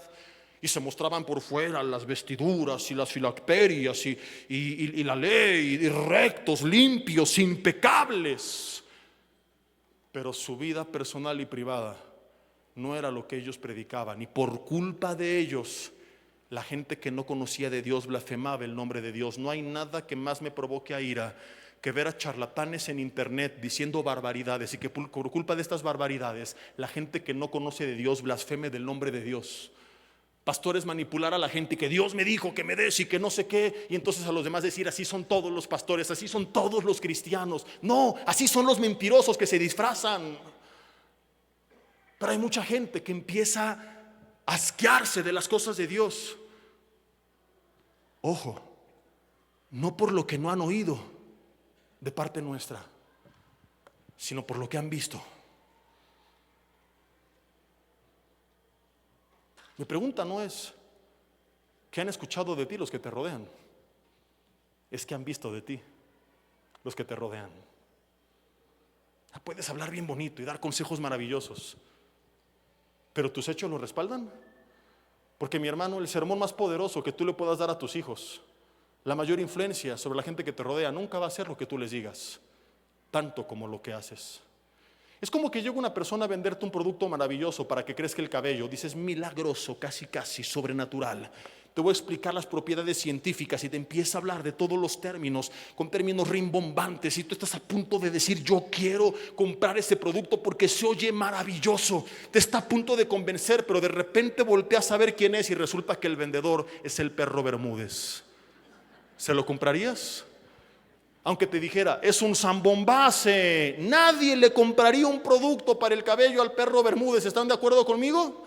S1: y se mostraban por fuera las vestiduras y las filacterias y la ley, y rectos, limpios, impecables, pero su vida personal y privada no era lo que ellos predicaban, y por culpa de ellos la gente que no conocía de Dios blasfemaba el nombre de Dios. No hay nada que más me provoque a ira que ver a charlatanes en internet diciendo barbaridades, y que por culpa de estas barbaridades la gente que no conoce de Dios blasfeme del nombre de Dios. Pastores manipular a la gente y que Dios me dijo que me des y que no sé qué, y entonces a los demás decir así son todos los pastores, así son todos los cristianos. No, así son los mentirosos que se disfrazan. Pero hay mucha gente que empieza a asquearse de las cosas de Dios. Ojo, no por lo que no han oído de parte nuestra, sino por lo que han visto. Mi pregunta no es ¿qué han escuchado de ti los que te rodean? Es ¿qué han visto de ti los que te rodean? Puedes hablar bien bonito y dar consejos maravillosos, pero ¿tus hechos lo respaldan? Porque mi hermano, el sermón más poderoso que tú le puedas dar a tus hijos, la mayor influencia sobre la gente que te rodea, nunca va a ser lo que tú les digas, tanto como lo que haces. Es como que llega una persona a venderte un producto maravilloso para que crezca el cabello. Dices milagroso, casi sobrenatural. Te voy a explicar las propiedades científicas y te empieza a hablar de todos los términos, con términos rimbombantes, y tú estás a punto de decir yo quiero comprar ese producto porque se oye maravilloso. Te está a punto de convencer, pero de repente volteas a ver quién es y resulta que el vendedor es el perro Bermúdez. ¿Se lo comprarías? Aunque te dijera, es un zambombace, nadie le compraría un producto para el cabello al perro Bermúdez. ¿Están de acuerdo conmigo?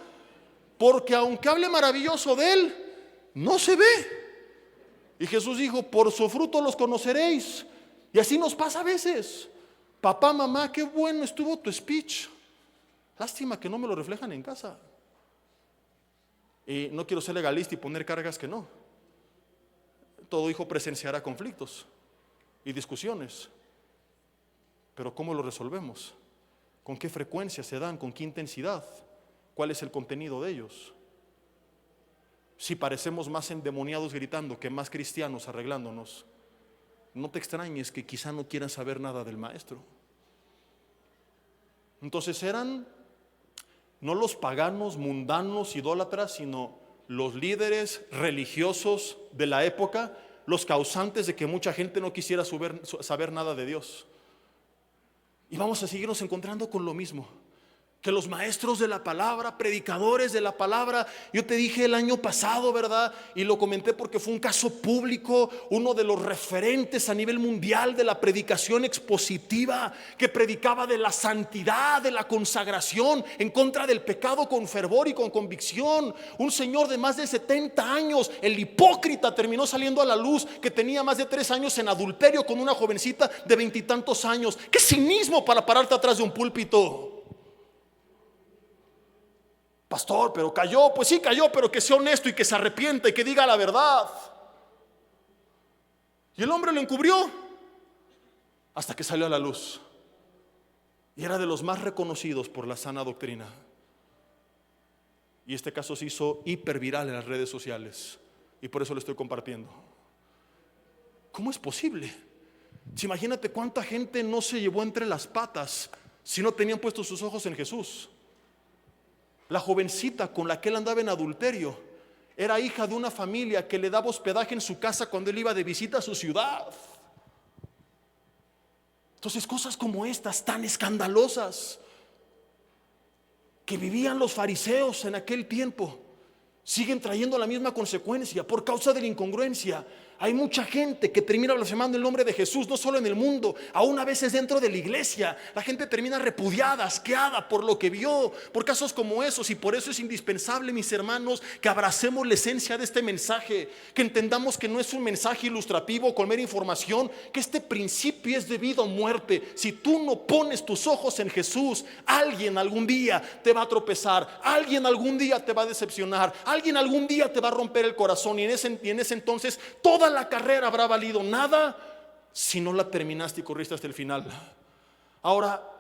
S1: Porque aunque hable maravilloso de él, no se ve. Y Jesús dijo, por su fruto los conoceréis. Y así nos pasa a veces. Papá, mamá, qué bueno estuvo tu speech. Lástima que no me lo reflejan en casa. Y no quiero ser legalista y poner cargas que no. Todo hijo presenciará conflictos y discusiones, pero ¿cómo lo resolvemos? ¿Con qué frecuencia se dan? ¿Con qué intensidad? ¿Cuál es el contenido de ellos? Si parecemos más endemoniados gritando que más cristianos arreglándonos, no te extrañes que quizá no quieran saber nada del maestro. Entonces eran no los paganos, mundanos, idólatras, sino los líderes religiosos de la época, los causantes de que mucha gente no quisiera saber nada de Dios. Y vamos a seguirnos encontrando con lo mismo, que los maestros de la palabra, predicadores de la palabra. Yo te dije el año pasado, ¿verdad? Y lo comenté porque fue un caso público, uno de los referentes a nivel mundial de la predicación expositiva, que predicaba de la santidad, de la consagración, en contra del pecado con fervor y con convicción. Un señor de más de 70 años, el hipócrita, terminó saliendo a la luz, que tenía más de 3 años en adulterio con una jovencita de 20 y tantos años. ¡Qué cinismo para pararte atrás de un púlpito! Pastor, pero cayó. Pues sí cayó, pero que sea honesto y que se arrepienta y que diga la verdad. Y el hombre lo encubrió hasta que salió a la luz. Y era de los más reconocidos por la sana doctrina. Y este caso se hizo hiperviral en las redes sociales, y por eso lo estoy compartiendo. ¿Cómo es posible? Si imagínate cuánta gente no se llevó entre las patas si no tenían puestos sus ojos en Jesús. La jovencita con la que él andaba en adulterio era hija de una familia que le daba hospedaje en su casa cuando él iba de visita a su ciudad. Entonces, cosas como estas tan escandalosas que vivían los fariseos en aquel tiempo siguen trayendo la misma consecuencia por causa de la incongruencia. Hay mucha gente que termina blasfemando el nombre de Jesús, no solo en el mundo, aún a veces dentro de la iglesia. La gente termina repudiada, asqueada por lo que vio, por casos como esos. Y por eso es indispensable, mis hermanos, que abracemos la esencia de este mensaje, que entendamos que no es un mensaje ilustrativo con mera información, que este principio es de vida o muerte. Si tú no pones tus ojos en Jesús, alguien algún día te va a tropezar, alguien algún día te va a decepcionar, alguien algún día te va a romper el corazón, y en ese entonces toda la carrera habrá valido nada si no la terminaste y corriste hasta el final. Ahora,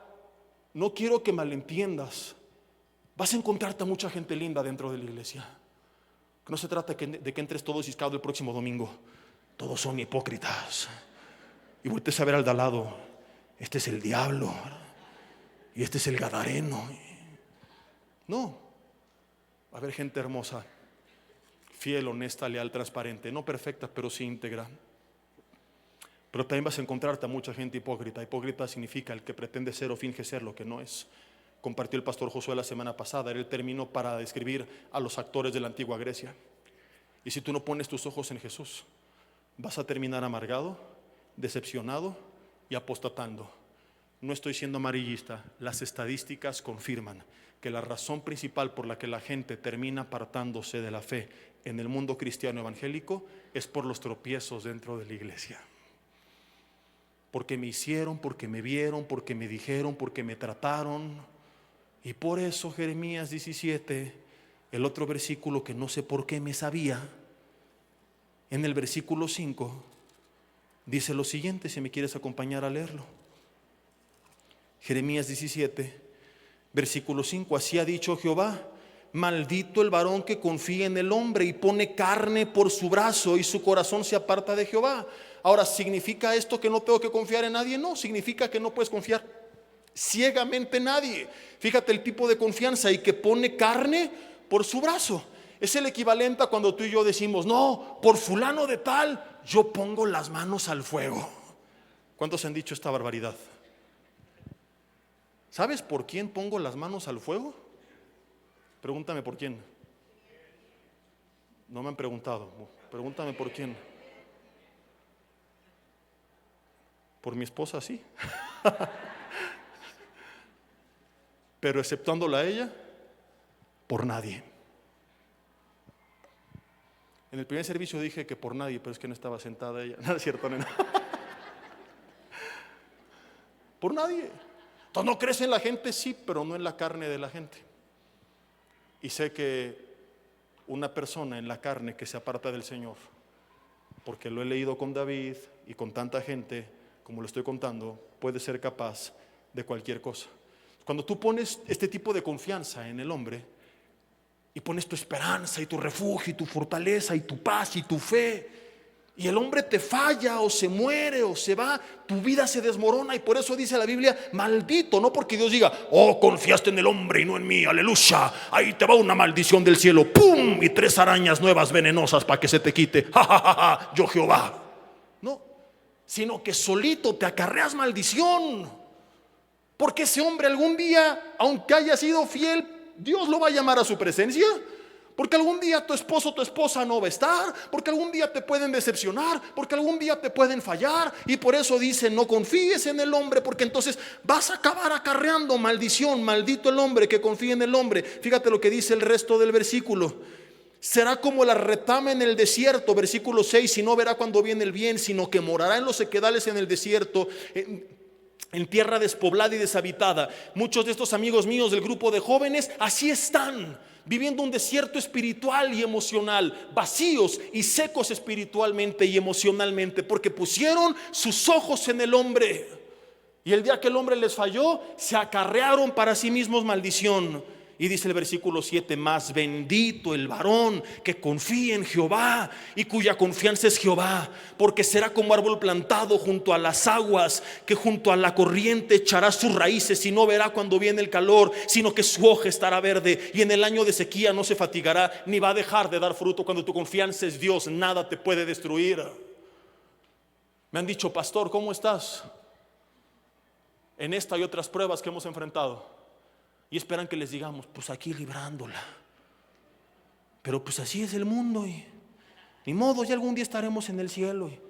S1: no quiero que malentiendas. Vas a encontrarte a mucha gente linda dentro de la iglesia. No se trata de que entres todo ciscado el próximo domingo. Todos son hipócritas. Y voltees a ver al de al lado. Este es el diablo y este es el gadareno. No, va a haber gente hermosa, fiel, honesta, leal, transparente, no perfecta, pero sí íntegra. Pero también vas a encontrarte a mucha gente hipócrita. Hipócrita significa el que pretende ser o finge ser lo que no es. Compartió el pastor Josué la semana pasada, era el término para describir a los actores de la antigua Grecia. Y si tú no pones tus ojos en Jesús, vas a terminar amargado, decepcionado y apostatando. No estoy siendo amarillista, las estadísticas confirman que la razón principal por la que la gente termina apartándose de la fe en el mundo cristiano evangélico es por los tropiezos dentro de la iglesia. Porque me hicieron, porque me vieron, porque me dijeron, porque me trataron. Y por eso Jeremías 17, el otro versículo que no sé por qué me sabía, en el versículo 5 dice lo siguiente, si me quieres acompañar a leerlo. Jeremías 17, versículo 5: así ha dicho Jehová, maldito el varón que confía en el hombre y pone carne por su brazo y su corazón se aparta de Jehová. Ahora, ¿significa esto que no tengo que confiar en nadie? No, significa que no puedes confiar ciegamente en nadie. Fíjate el tipo de confianza: y que pone carne por su brazo. Es el equivalente a cuando tú y yo decimos: no, por fulano de tal, yo pongo las manos al fuego. ¿Cuántos han dicho esta barbaridad? ¿Sabes por quién pongo las manos al fuego? Pregúntame por quién. No me han preguntado. Pregúntame por quién. Por mi esposa, sí. Pero exceptuándola a ella, por nadie. En el primer servicio dije que por nadie, pero es que no estaba sentada ella. No es cierto, nena. Por nadie. Entonces, ¿no crees en la gente? Sí, pero no en la carne de la gente. Y sé que una persona en la carne que se aparta del Señor, porque lo he leído con David y con tanta gente, como lo estoy contando, puede ser capaz de cualquier cosa. Cuando tú pones este tipo de confianza en el hombre y pones tu esperanza y tu refugio y tu fortaleza y tu paz y tu fe, y el hombre te falla o se muere o se va, tu vida se desmorona. Y por eso dice la Biblia: maldito. No porque Dios diga: oh, confiaste en el hombre y no en mí, aleluya, ahí te va una maldición del cielo, pum, y 3 arañas nuevas venenosas para que se te quite, ja, ja, ja, ja, yo Jehová. No, sino que solito te acarreas maldición. Porque ese hombre algún día, aunque haya sido fiel, Dios lo va a llamar a su presencia. Porque algún día tu esposo o tu esposa no va a estar. Porque algún día te pueden decepcionar. Porque algún día te pueden fallar. Y por eso dice: no confíes en el hombre, porque entonces vas a acabar acarreando maldición. Maldito el hombre que confía en el hombre. Fíjate lo que dice el resto del versículo: será como la retama en el desierto, versículo 6, y no verá cuando viene el bien, sino que morará en los sequedales en el desierto, en tierra despoblada y deshabitada. Muchos de estos amigos míos del grupo de jóvenes así están, viviendo un desierto espiritual y emocional, vacíos y secos espiritualmente y emocionalmente, porque pusieron sus ojos en el hombre, y el día que el hombre les falló, se acarrearon para sí mismos maldición. Y dice el versículo 7: más bendito el varón que confía en Jehová y cuya confianza es Jehová, porque será como árbol plantado junto a las aguas, que junto a la corriente echará sus raíces y no verá cuando viene el calor, sino que su hoja estará verde, y en el año de sequía no se fatigará ni va a dejar de dar fruto. Cuando tu confianza es Dios, nada te puede destruir. Me han dicho: pastor, ¿cómo estás en esta y otras pruebas que hemos enfrentado? Y esperan que les digamos: pues aquí librándola. Pero pues así es el mundo, y ni modo, ya algún día estaremos en el cielo. Y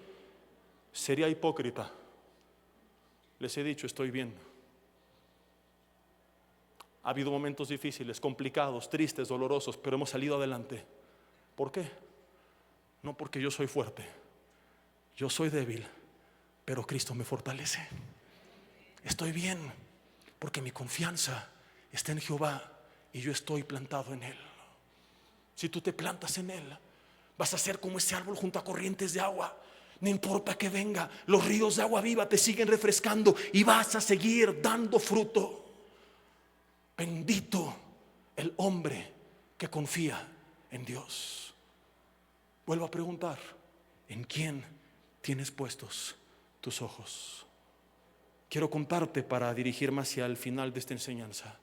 S1: sería hipócrita. Les he dicho: estoy bien. Ha habido momentos difíciles, complicados, tristes, dolorosos, pero hemos salido adelante. ¿Por qué? No porque yo soy fuerte, yo soy débil, pero Cristo me fortalece. Estoy bien porque mi confianza está en Jehová y yo estoy plantado en Él. Si tú te plantas en Él, vas a ser como ese árbol junto a corrientes de agua. No importa que venga, los ríos de agua viva te siguen refrescando y vas a seguir dando fruto. Bendito el hombre que confía en Dios. Vuelvo a preguntar: ¿en quién tienes puestos tus ojos? Quiero contarte, para dirigirme hacia el final de esta enseñanza,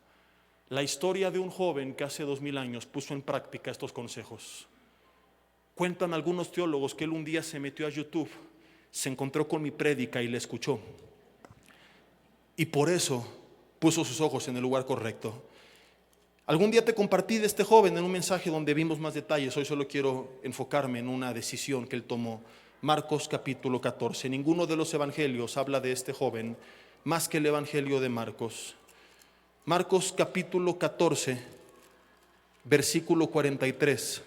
S1: la historia de un joven que hace 2000 años puso en práctica estos consejos. Cuentan algunos teólogos que él un día se metió a YouTube, se encontró con mi prédica y la escuchó. Y por eso puso sus ojos en el lugar correcto. Algún día te compartí de este joven en un mensaje donde vimos más detalles. Hoy solo quiero enfocarme en una decisión que él tomó. Marcos capítulo 14. Ninguno de los evangelios habla de este joven más que el evangelio de Marcos. Marcos capítulo 14, versículo 43.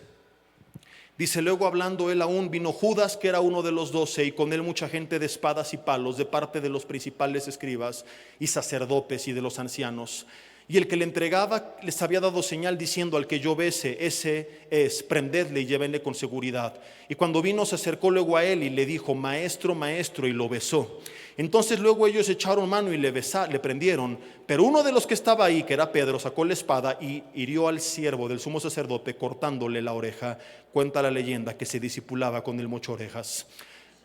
S1: Dice: luego, hablando él aún, vino Judas, que era uno de los 12, y con él mucha gente de espadas y palos, de parte de los principales escribas y sacerdotes y de los ancianos. Y el que le entregaba les había dado señal, diciendo: al que yo bese, ese es, prendedle y llévenle con seguridad. Y cuando vino, se acercó luego a él y le dijo: maestro, maestro, y lo besó. Entonces luego ellos echaron mano y le prendieron. Pero uno de los que estaba ahí, que era Pedro, sacó la espada y hirió al siervo del sumo sacerdote, cortándole la oreja. Cuenta la leyenda que se discipulaba con el mocho orejas.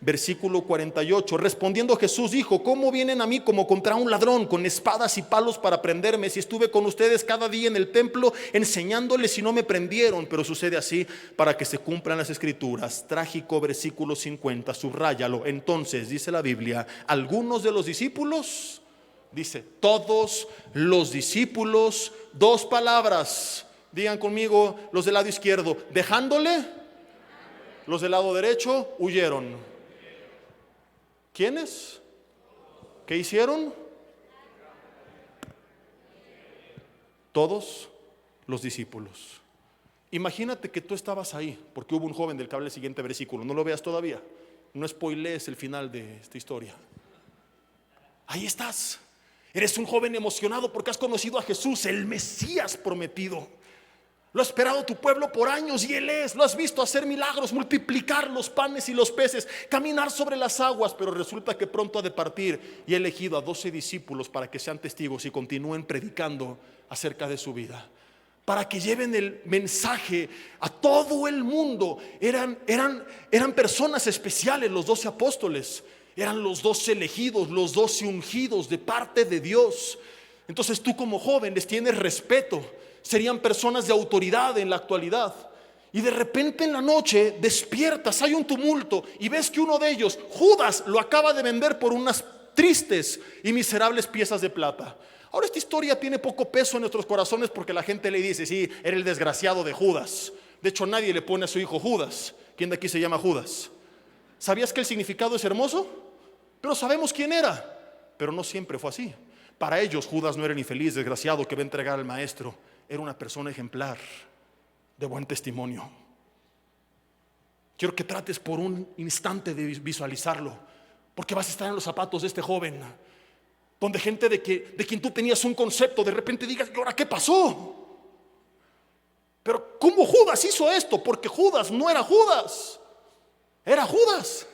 S1: Versículo 48. Respondiendo Jesús dijo: ¿cómo vienen a mí como contra un ladrón, con espadas y palos para prenderme? Si estuve con ustedes cada día en el templo enseñándoles y no me prendieron. Pero sucede así para que se cumplan las escrituras. Trágico versículo 50, subráyalo. Entonces, dice la Biblia, algunos de los discípulos, dice, todos los discípulos, dos palabras, digan conmigo los del lado izquierdo, dejándole, los del lado derecho huyeron. ¿Quiénes? ¿Qué hicieron? Todos los discípulos. Imagínate que tú estabas ahí, porque hubo un joven del que habla el siguiente versículo. No lo veas todavía, no spoilees el final de esta historia. Ahí estás. Eres un joven emocionado porque has conocido a Jesús, el Mesías prometido. Lo ha esperado tu pueblo por años y Él es. Lo has visto hacer milagros, multiplicar los panes y los peces, caminar sobre las aguas. Pero resulta que pronto ha de partir y ha elegido a 12 discípulos para que sean testigos y continúen predicando acerca de su vida, para que lleven el mensaje a todo el mundo. Eran personas especiales los 12 apóstoles. Eran los 12 elegidos, los 12 ungidos de parte de Dios. Entonces tú como joven les tienes respeto. Serían personas de autoridad en la actualidad. Y de repente en la noche despiertas, hay un tumulto y ves que uno de ellos, Judas, lo acaba de vender por unas tristes y miserables piezas de plata. Ahora, esta historia tiene poco peso en nuestros corazones porque la gente le dice: sí, era el desgraciado de Judas. De hecho, nadie le pone a su hijo Judas. ¿Quién de aquí se llama Judas? ¿Sabías que el significado es hermoso? Pero sabemos quién era. Pero no siempre fue así. Para ellos Judas no era ni feliz, desgraciado que va a entregar al maestro. Era una persona ejemplar, de buen testimonio. Quiero que trates por un instante de visualizarlo, porque vas a estar en los zapatos de este joven, donde gente de quien tú tenías un concepto, de repente digas: ¿y ahora qué pasó? Pero ¿cómo Judas hizo esto? Porque Judas no era Judas, era Judas.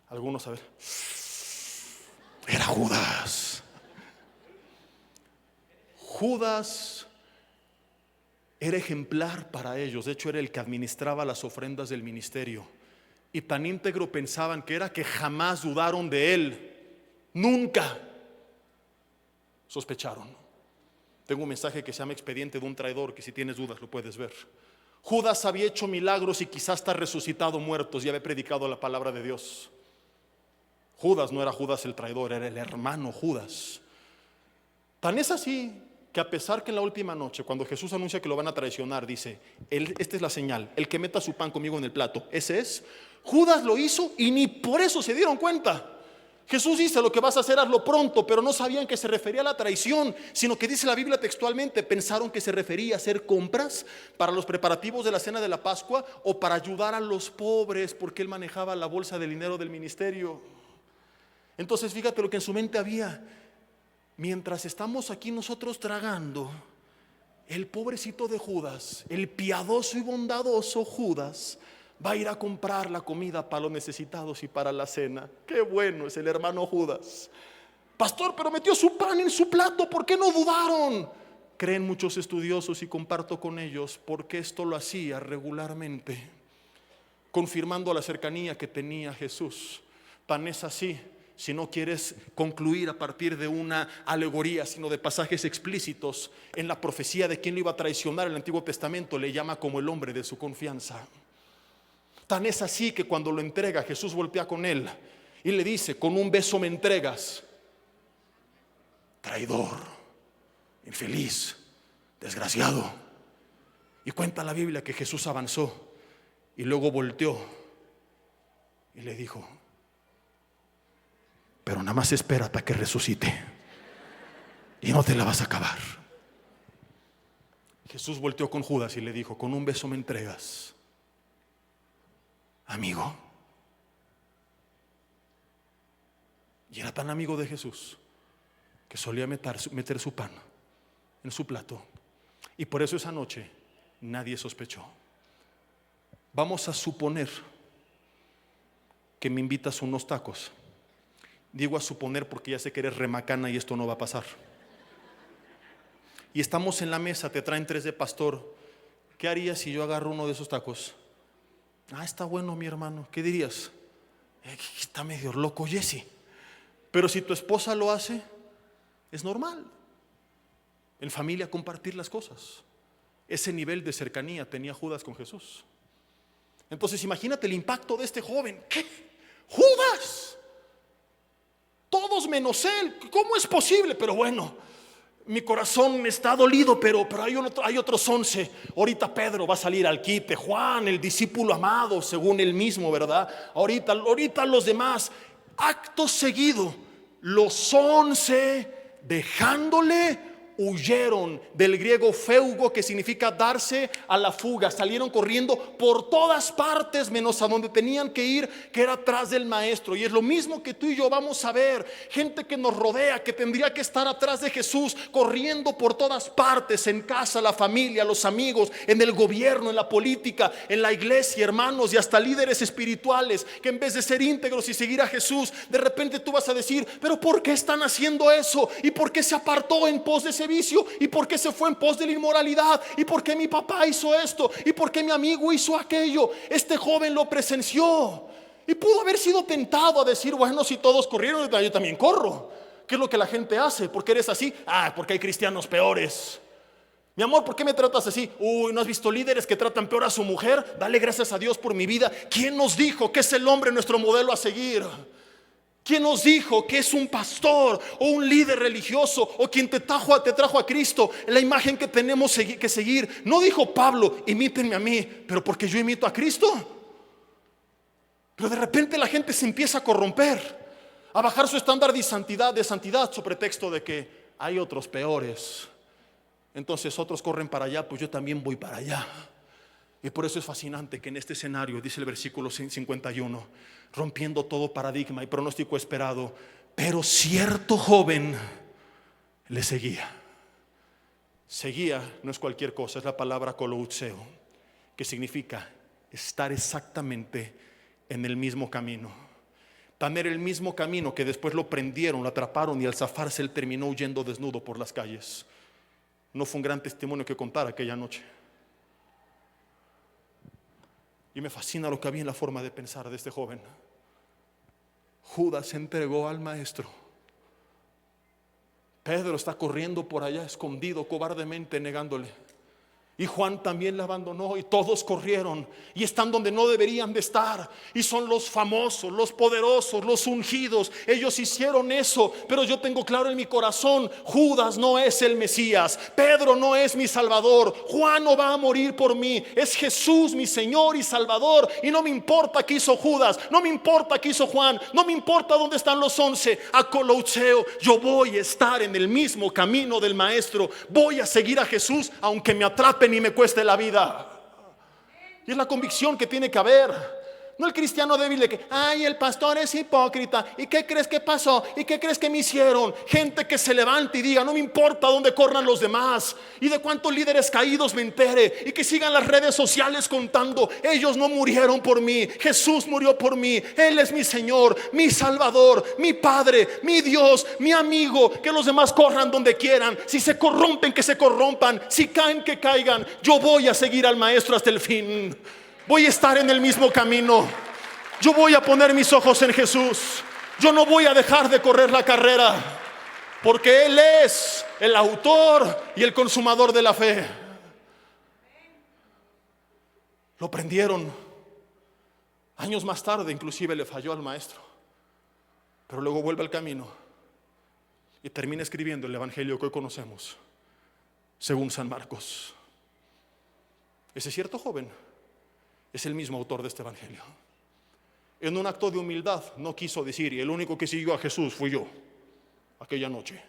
S1: Algunos, a ver, era Judas. Judas era ejemplar para ellos. De hecho, era el que administraba las ofrendas del ministerio. Y tan íntegro pensaban que era, que jamás dudaron de él. Nunca sospecharon. Tengo un mensaje que se llama Expediente de un traidor, que si tienes dudas lo puedes ver. Judas había hecho milagros y quizás hasta resucitado muertos y había predicado la palabra de Dios. Judas no era Judas el traidor, era el hermano Judas. Tan es así que a pesar que en la última noche, cuando Jesús anuncia que lo van a traicionar, dice: esta es la señal, el que meta su pan conmigo en el plato, ese es. Judas lo hizo y ni por eso se dieron cuenta. Jesús dice: lo que vas a hacer, hazlo pronto. Pero no sabían que se refería a la traición, sino que dice la Biblia textualmente, pensaron que se refería a hacer compras para los preparativos de la cena de la Pascua o para ayudar a los pobres, porque él manejaba la bolsa de dinero del ministerio. Entonces fíjate lo que en su mente había. Mientras estamos aquí nosotros tragando, el pobrecito de Judas, el piadoso y bondadoso Judas, va a ir a comprar la comida para los necesitados y para la cena. Qué bueno es el hermano Judas. Pastor, pero metió su pan en su plato, ¿por qué no dudaron? Creen muchos estudiosos, y comparto con ellos, porque esto lo hacía regularmente, confirmando la cercanía que tenía Jesús. Tan es así, si no quieres concluir a partir de una alegoría, sino de pasajes explícitos, en la profecía de quién lo iba a traicionar, el Antiguo Testamento le llama como el hombre de su confianza. Tan es así que cuando lo entrega, Jesús voltea con él y le dice: con un beso me entregas. Traidor, infeliz, desgraciado. Y cuenta la Biblia que Jesús avanzó y luego volteó y le dijo: pero nada más espera para que resucite y no te la vas a acabar. Jesús volteó con Judas y le dijo: con un beso me entregas, amigo. Y era tan amigo de Jesús que solía meter su pan en su plato. Y por eso esa noche nadie sospechó. Vamos a suponer que me invitas unos tacos. Digo a suponer porque ya sé que eres remacana y esto no va a pasar. Y estamos en la mesa, te traen 3 de pastor. ¿Qué harías si yo agarro uno de esos tacos? Está bueno, mi hermano. ¿Qué dirías? Está medio loco Jesse. Pero si tu esposa lo hace, es normal. En familia compartir las cosas. Ese nivel de cercanía tenía Judas con Jesús. Entonces imagínate el impacto de este joven. ¿Qué? ¡Judas! Todos menos él. ¿Cómo es posible? Pero bueno, mi corazón está dolido, pero hay otros 11. Ahorita Pedro va a salir al quite, Juan, el discípulo amado, según él mismo, ¿verdad? Ahorita los demás. Acto seguido, los 11, dejándole, huyeron. Del griego feugo, que significa darse a la fuga. Salieron corriendo por todas partes menos a donde tenían que ir, que era atrás del maestro. Y es lo mismo que tú y yo vamos a ver. Gente que nos rodea, que tendría que estar atrás de Jesús, corriendo por todas partes, en casa, la familia, los amigos, en el gobierno, en la política, en la iglesia, hermanos, y hasta líderes espirituales, que en vez de ser íntegros y seguir a Jesús, de repente tú vas a decir: pero ¿por qué están haciendo eso? ¿Y por qué se apartó en pos de ese vicio? ¿Y por qué se fue en pos de la inmoralidad? ¿Y por qué mi papá hizo esto? ¿Y por qué mi amigo hizo aquello? Este joven lo presenció y pudo haber sido tentado a decir: bueno, si todos corrieron, yo también corro. ¿Qué es lo que la gente hace? ¿Por qué eres así? Porque hay cristianos peores. Mi amor, ¿por qué me tratas así? ¿No has visto líderes que tratan peor a su mujer? Dale gracias a Dios por mi vida. ¿Quién nos dijo que es el hombre nuestro modelo a seguir? ¿Quién nos dijo que es un pastor o un líder religioso o quien te trajo a Cristo la imagen que tenemos que seguir? No dijo Pablo: imítenme a mí, pero porque yo imito a Cristo. Pero de repente la gente se empieza a corromper, a bajar su estándar de santidad sobre pretexto de que hay otros peores. Entonces otros corren para allá, pues yo también voy para allá. Y por eso es fascinante que en este escenario, dice el versículo 51, rompiendo todo paradigma y pronóstico esperado, pero cierto joven le seguía. Seguía no es cualquier cosa, es la palabra koloutseo, que significa estar exactamente en el mismo camino. Tan era el mismo camino que después lo prendieron, lo atraparon, y al zafarse él terminó huyendo desnudo por las calles. No fue un gran testimonio que contar aquella noche. Y me fascina lo que había en la forma de pensar de este joven. Judas se entregó al maestro. Pedro está corriendo por allá escondido, cobardemente negándole. Y Juan también le abandonó, y todos corrieron y están donde no deberían de estar. Y son los famosos, los poderosos, los ungidos. Ellos hicieron eso, pero yo tengo claro en mi corazón: Judas no es el Mesías, Pedro no es mi Salvador, Juan no va a morir por mí. Es Jesús mi Señor y Salvador. Y no me importa qué hizo Judas, no me importa qué hizo Juan, no me importa dónde están los 11. A koloutseo, yo voy a estar en el mismo camino del maestro. Voy a seguir a Jesús aunque me atrapen y me cueste la vida. Y es la convicción que tiene que haber. No el cristiano débil de que: ay, el pastor es hipócrita, ¿y qué crees que pasó? ¿Y qué crees que me hicieron? Gente que se levante y diga: no me importa dónde corran los demás, y de cuántos líderes caídos me entere, y que sigan las redes sociales contando: ellos no murieron por mí, Jesús murió por mí, Él es mi Señor, mi Salvador, mi Padre, mi Dios, mi amigo. Que los demás corran donde quieran. Si se corrompen, que se corrompan. Si caen, que caigan. Yo voy a seguir al maestro hasta el fin. Voy a estar en el mismo camino. Yo voy a poner mis ojos en Jesús. Yo no voy a dejar de correr la carrera, porque Él es el autor y el consumador de la fe. Lo prendieron, Años más tarde inclusive le falló al maestro, pero luego vuelve al camino y termina escribiendo el evangelio que hoy conocemos según San Marcos. Ese cierto joven es el mismo autor de este evangelio. En un acto de humildad no quiso decir: y el único que siguió a Jesús fui yo aquella noche.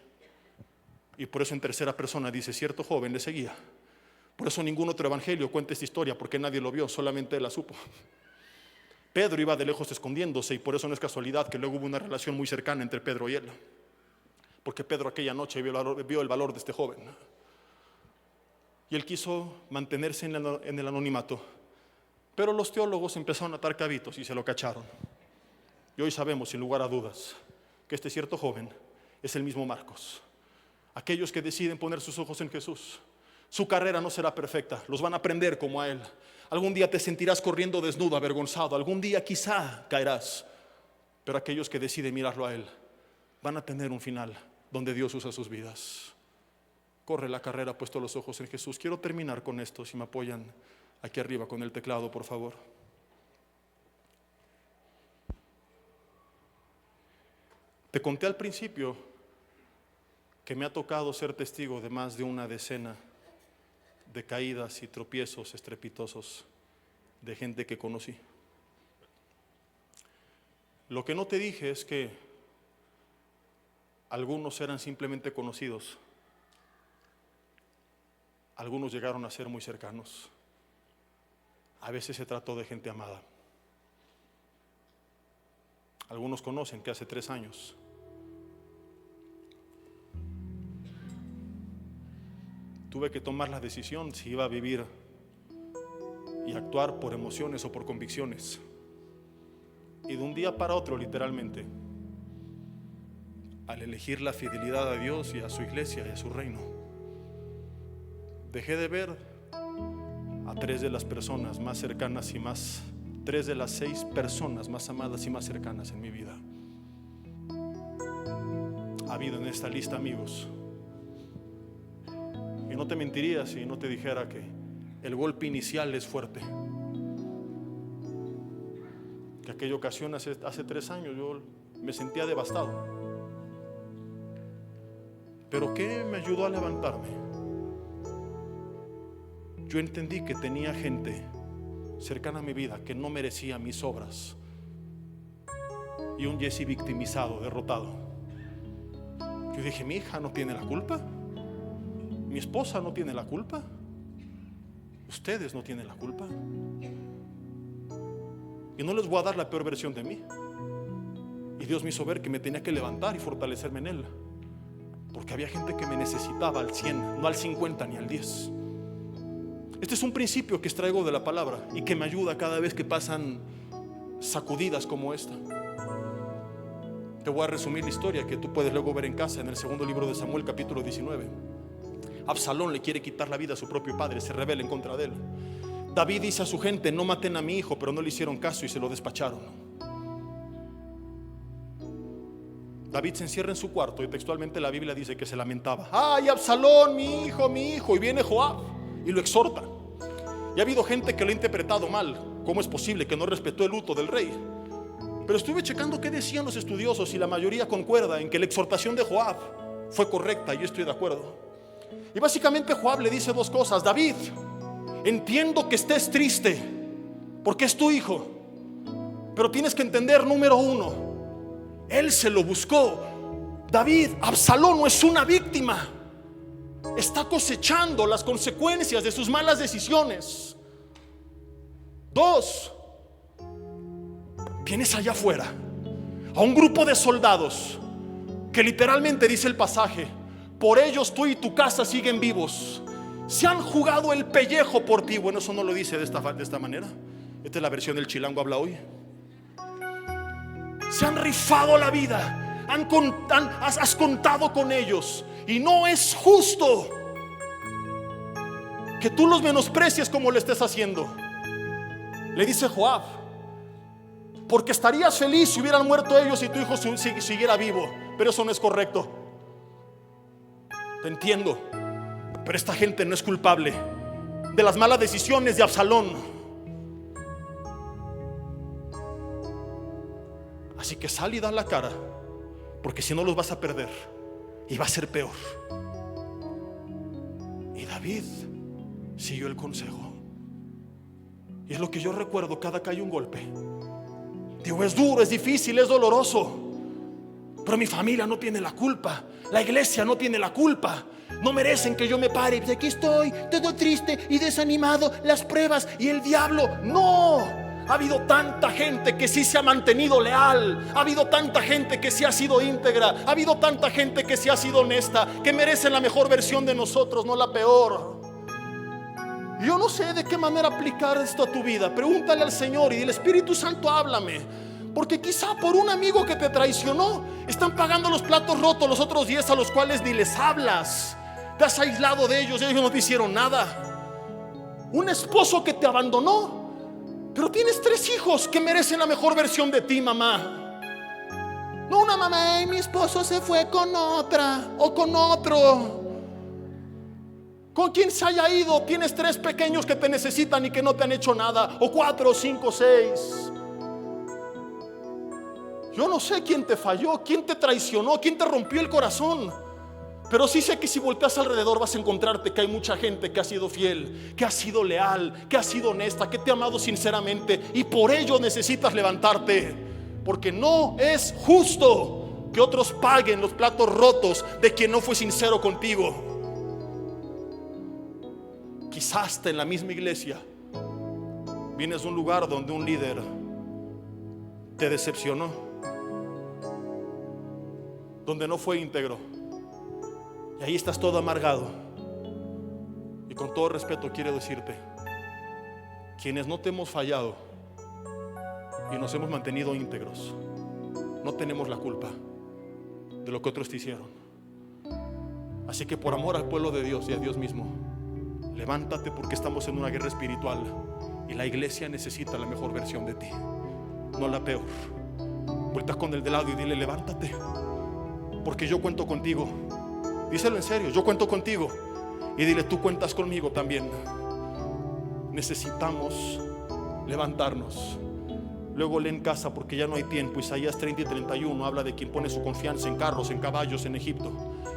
S1: Y por eso en tercera persona dice: cierto joven le seguía. Por eso ningún otro evangelio cuenta esta historia, porque nadie lo vio, solamente él la supo. Pedro iba de lejos escondiéndose, y por eso no es casualidad que luego hubo una relación muy cercana entre Pedro y él, porque Pedro aquella noche vio el valor de este joven, y él quiso mantenerse en el anonimato. Pero los teólogos empezaron a atar cabitos y se lo cacharon. Y hoy sabemos sin lugar a dudas que este cierto joven es el mismo Marcos. Aquellos que deciden poner sus ojos en Jesús, su carrera no será perfecta, los van a aprender como a él. Algún día te sentirás corriendo desnudo, avergonzado, algún día quizá caerás, pero aquellos que deciden mirarlo a él van a tener un final donde Dios usa sus vidas. Corre la carrera puesto los ojos en Jesús. Quiero terminar con esto, si me apoyan aquí arriba con el teclado, por favor. Te conté al principio que me ha tocado ser testigo de más de una decena de caídas y tropiezos estrepitosos de gente que conocí. Lo que no te dije es que algunos eran simplemente conocidos, algunos llegaron a ser muy cercanos. A veces se trató de gente amada. Algunos conocen que hace 3 años tuve que tomar la decisión si iba a vivir y actuar por emociones o por convicciones. Y de un día para otro, literalmente, al elegir la fidelidad a Dios y a su iglesia y a su reino, dejé de ver a 3 de las personas más cercanas y 3 de las 6 personas más amadas y más cercanas en mi vida. Ha habido en esta lista amigos, y no te mentiría si no te dijera que el golpe inicial es fuerte. Que aquella ocasión hace 3 años yo me sentía devastado. Pero ¿qué me ayudó a levantarme? Yo entendí que tenía gente cercana a mi vida que no merecía mis obras, y un Jesse victimizado, derrotado. Yo dije: mi hija no tiene la culpa, mi esposa no tiene la culpa, ustedes no tienen la culpa, y no les voy a dar la peor versión de mí. Y Dios me hizo ver que me tenía que levantar y fortalecerme en Él, porque había gente que me necesitaba al 100, no al 50 ni al 10. Este es un principio que extraigo de la palabra y que me ayuda cada vez que pasan sacudidas como esta. Te voy a resumir la historia que tú puedes luego ver en casa, en el segundo libro de Samuel, capítulo 19. Absalón le quiere quitar la vida a su propio padre, se rebela en contra de él. David dice a su gente: no maten a mi hijo, pero no le hicieron caso y se lo despacharon. David se encierra en su cuarto y textualmente la Biblia dice que se lamentaba: ¡ay, Absalón, mi hijo, mi hijo! Y viene Joab y lo exhorta. Y ha habido gente que lo ha interpretado mal. ¿Cómo es posible que no respetó el luto del rey? Pero estuve checando qué decían los estudiosos y la mayoría concuerda en que la exhortación de Joab fue correcta, y yo estoy de acuerdo. Y básicamente Joab le dice 2 cosas: David, entiendo que estés triste porque es tu hijo, pero tienes que entender, número 1, él se lo buscó. David, Absalón no es una víctima, está cosechando las consecuencias de sus malas decisiones. 2, tienes allá afuera a un grupo de soldados que literalmente dice el pasaje: por ellos tú y tu casa siguen vivos, se han jugado el pellejo por ti. Bueno, eso no lo dice de esta manera. Esta es la versión del Chilango habla hoy. Se han rifado la vida, has contado con ellos, y no es justo que tú los menosprecies como lo estés haciendo. Le dice Joab: porque estarías feliz si hubieran muerto ellos y tu hijo siguiera vivo, pero eso no es correcto. Te entiendo, pero esta gente no es culpable de las malas decisiones de Absalón. Así que sal y da la cara, porque si no los vas a perder y va a ser peor. Y David siguió el consejo. Y es lo que yo recuerdo cada que hay un golpe. Digo, es duro, es difícil, es doloroso, pero mi familia no tiene la culpa, la iglesia no tiene la culpa. No merecen que yo me pare y aquí estoy todo triste y desanimado, las pruebas y el diablo. No, ha habido tanta gente que sí se ha mantenido leal, ha habido tanta gente que sí ha sido íntegra, ha habido tanta gente que sí ha sido honesta, que merecen la mejor versión de nosotros, no la peor. Yo no sé de qué manera aplicar esto a tu vida. Pregúntale al Señor y dile: Espíritu Santo, háblame. Porque quizá por un amigo que te traicionó están pagando los platos rotos los otros 10 a los cuales ni les hablas. Te has aislado de ellos, ellos no te hicieron nada. Un esposo que te abandonó, pero tienes 3 hijos que merecen la mejor versión de ti, mamá. No una mamá: mi esposo se fue con otra o con otro. Con quien se haya ido, tienes 3 pequeños que te necesitan y que no te han hecho nada, o 4, 5, 6. Yo no sé quién te falló, quién te traicionó, quién te rompió el corazón, pero sí sé que si volteas alrededor vas a encontrarte que hay mucha gente que ha sido fiel, que ha sido leal, que ha sido honesta, que te ha amado sinceramente, y por ello necesitas levantarte, porque no es justo que otros paguen los platos rotos de quien no fue sincero contigo. Quizás hasta en la misma iglesia vienes de un lugar donde un líder te decepcionó, donde no fue íntegro, y ahí estás todo amargado. Y con todo respeto quiero decirte: quienes no te hemos fallado y nos hemos mantenido íntegros, no tenemos la culpa de lo que otros te hicieron. Así que por amor al pueblo de Dios y a Dios mismo, levántate, porque estamos en una guerra espiritual y la iglesia necesita la mejor versión de ti, no la peor. Vuelta con el de lado y dile: levántate, porque yo cuento contigo. Díselo en serio: yo cuento contigo. Y dile: tú cuentas conmigo también. Necesitamos levantarnos. Luego lee en casa, porque ya no hay tiempo. Isaías 30 y 31 habla de quien pone su confianza en carros, en caballos, en Egipto.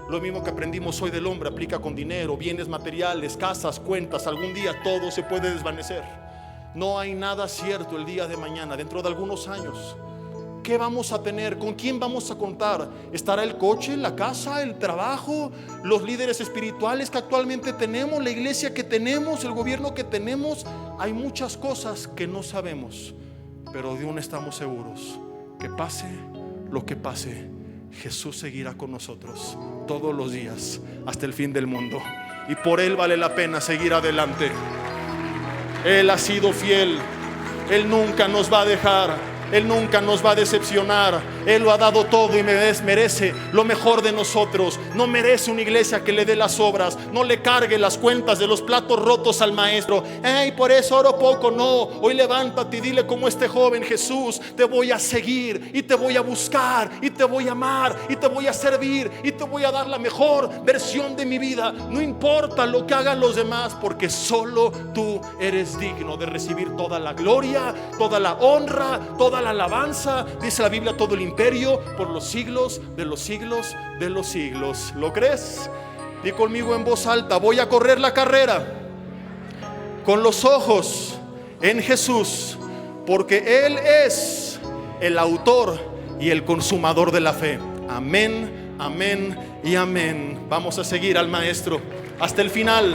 S1: Lo mismo que aprendimos hoy del hombre aplica con dinero, bienes materiales, casas, cuentas. Algún día todo se puede desvanecer. No hay nada cierto el día de mañana. Dentro de algunos años, ¿qué vamos a tener? ¿Con quién vamos a contar? ¿Estará el coche, la casa, el trabajo, los líderes espirituales que actualmente tenemos, la iglesia que tenemos, el gobierno que tenemos? Hay muchas cosas que no sabemos, pero de uno estamos seguros: que pase lo que pase, Jesús seguirá con nosotros todos los días hasta el fin del mundo, y por Él vale la pena seguir adelante. Él ha sido fiel, Él nunca nos va a dejar, Él nunca nos va a decepcionar. Él lo ha dado todo y merece lo mejor de nosotros. No merece una iglesia que le dé las obras, no le cargue las cuentas de los platos rotos al maestro. Hey, por eso oro poco. No, hoy levántate y dile como este joven: Jesús, te voy a seguir y te voy a buscar y te voy a amar y te voy a servir y te voy a dar la mejor versión de mi vida. No importa lo que hagan los demás, porque solo tú eres digno de recibir toda la gloria, toda la honra, toda la alabanza. Dice la Biblia: todo el imperio por los siglos de los siglos de los siglos. ¿Lo crees? Di conmigo en voz alta: voy a correr la carrera con los ojos en Jesús, porque Él es el autor y el consumador de la fe. Amén, amén y amén. Vamos a seguir al maestro hasta el final,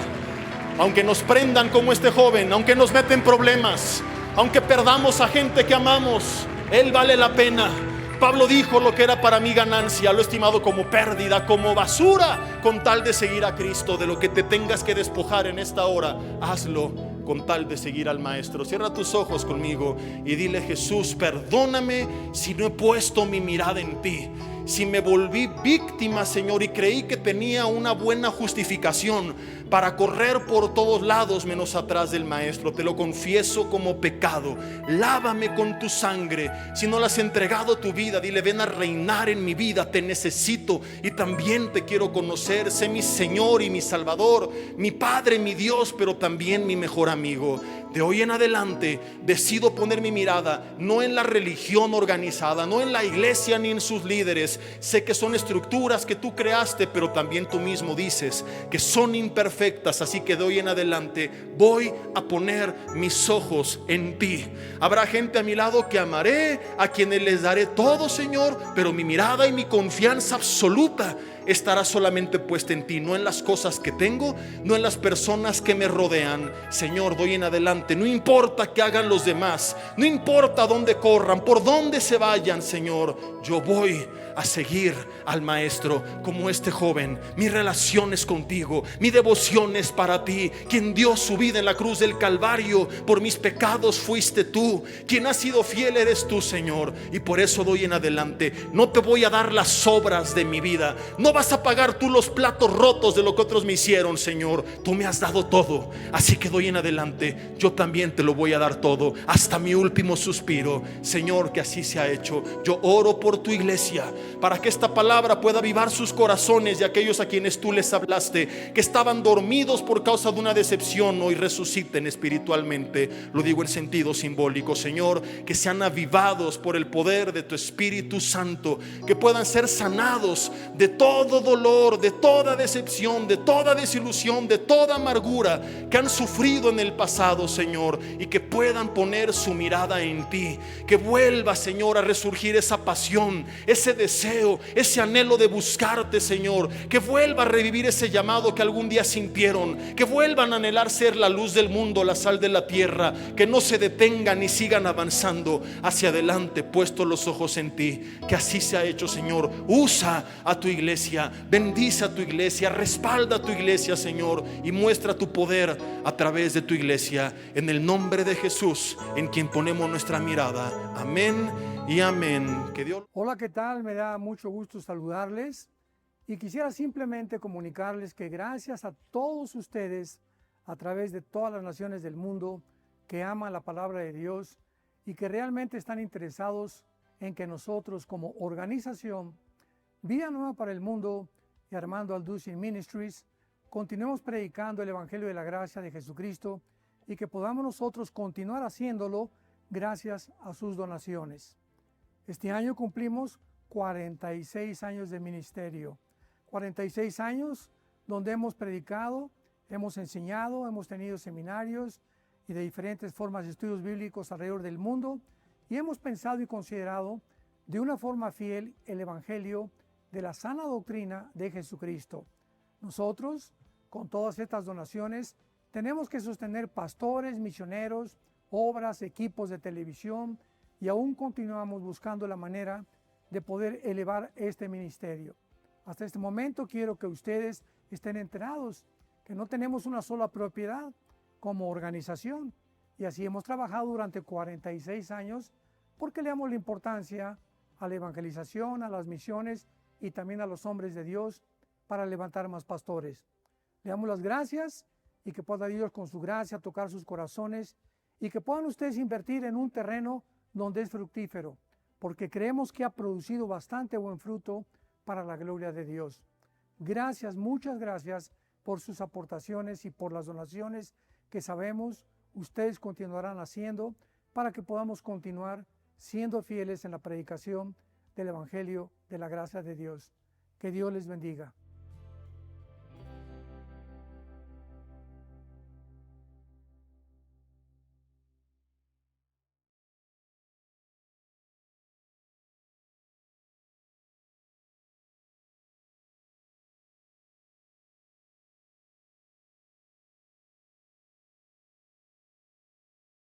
S1: aunque nos prendan como este joven, aunque nos meten problemas, aunque perdamos a gente que amamos. Él vale la pena. Pablo dijo: lo que era para mí ganancia, lo he estimado como pérdida, como basura, con tal de seguir a Cristo. De lo que te tengas que despojar en esta hora, hazlo con tal de seguir al maestro. Cierra tus ojos conmigo y dile: Jesús, perdóname si no he puesto mi mirada en ti, si me volví víctima, Señor, y creí que tenía una buena justificación para correr por todos lados menos atrás del maestro. Te lo confieso como pecado. Lávame con tu sangre. Si no le has entregado tu vida, dile: ven a reinar en mi vida, te necesito y también te quiero conocer. Sé mi Señor y mi Salvador, mi Padre, mi Dios, pero también mi mejor amigo. De hoy en adelante decido poner mi mirada no en la religión organizada, no en la iglesia ni en sus líderes. Sé que son estructuras que tú creaste, pero también tú mismo dices que son imperfectas. Así que de hoy en adelante voy a poner mis ojos en ti. Habrá gente a mi lado que amaré, a quienes les daré todo, Señor, pero mi mirada y mi confianza absoluta estará solamente puesta en ti, no en las cosas que tengo, no en las personas que me rodean. Señor, de hoy en adelante, no importa qué hagan los demás, no importa dónde corran, por dónde se vayan, Señor, yo voy a seguir al Maestro como este joven. Mi relación es contigo, mi devoción es para ti. Quien dio su vida en la cruz del Calvario por mis pecados fuiste tú. Quien ha sido fiel eres tú, Señor. Y por eso de hoy en adelante no te voy a dar las obras de mi vida. No vas a pagar tú los platos rotos de lo que otros me hicieron, Señor. Tú me has dado todo, así que de hoy en adelante yo también te lo voy a dar todo, hasta mi último suspiro. Señor, que así se ha hecho. Yo oro por tu iglesia, para que esta palabra pueda avivar sus corazones de aquellos a quienes tú les hablaste, que estaban dormidos por causa de una decepción, hoy resuciten espiritualmente. Lo digo en sentido simbólico, Señor, que sean avivados por el poder de tu Espíritu Santo, que puedan ser sanados de todo dolor, de toda decepción, de toda desilusión, de toda amargura que han sufrido en el pasado, Señor, y que puedan poner su mirada en ti. Que vuelva, Señor, a resurgir esa pasión, ese deseo, ese anhelo de buscarte, Señor. Que vuelva a revivir ese llamado que algún día sintieron. Que vuelvan a anhelar ser la luz del mundo, la sal de la tierra. Que no se detengan y sigan avanzando hacia adelante, puestos los ojos en ti. Que así se ha hecho, Señor. Usa a tu iglesia, bendice a tu iglesia, respalda a tu iglesia, Señor, y muestra tu poder a través de tu iglesia. En el nombre de Jesús, en quien ponemos nuestra mirada. Amén y amén. Que Dios...
S2: Hola, ¿qué tal? Me da mucho gusto saludarles y quisiera simplemente comunicarles que gracias a todos ustedes a través de todas las naciones del mundo que aman la palabra de Dios y que realmente están interesados en que nosotros como organización Vida Nueva para el Mundo y Armando Alducin Ministries continuemos predicando el Evangelio de la Gracia de Jesucristo y que podamos nosotros continuar haciéndolo gracias a sus donaciones. Este año cumplimos 46 años de ministerio, 46 años donde hemos predicado, hemos enseñado, hemos tenido seminarios y de diferentes formas de estudios bíblicos alrededor del mundo y hemos pensado y considerado de una forma fiel el Evangelio de la sana doctrina de Jesucristo. Nosotros, con todas estas donaciones, tenemos que sostener pastores, misioneros, obras, equipos de televisión y aún continuamos buscando la manera de poder elevar este ministerio. Hasta este momento quiero que ustedes estén enterados que no tenemos una sola propiedad como organización y así hemos trabajado durante 46 años porque le damos la importancia a la evangelización, a las misiones y también a los hombres de Dios para levantar más pastores. Le damos las gracias y que pueda Dios con su gracia tocar sus corazones y que puedan ustedes invertir en un terreno donde es fructífero, porque creemos que ha producido bastante buen fruto para la gloria de Dios. Gracias, muchas gracias por sus aportaciones y por las donaciones que sabemos ustedes continuarán haciendo para que podamos continuar siendo fieles en la predicación del Evangelio de la gracia de Dios. Que Dios les bendiga.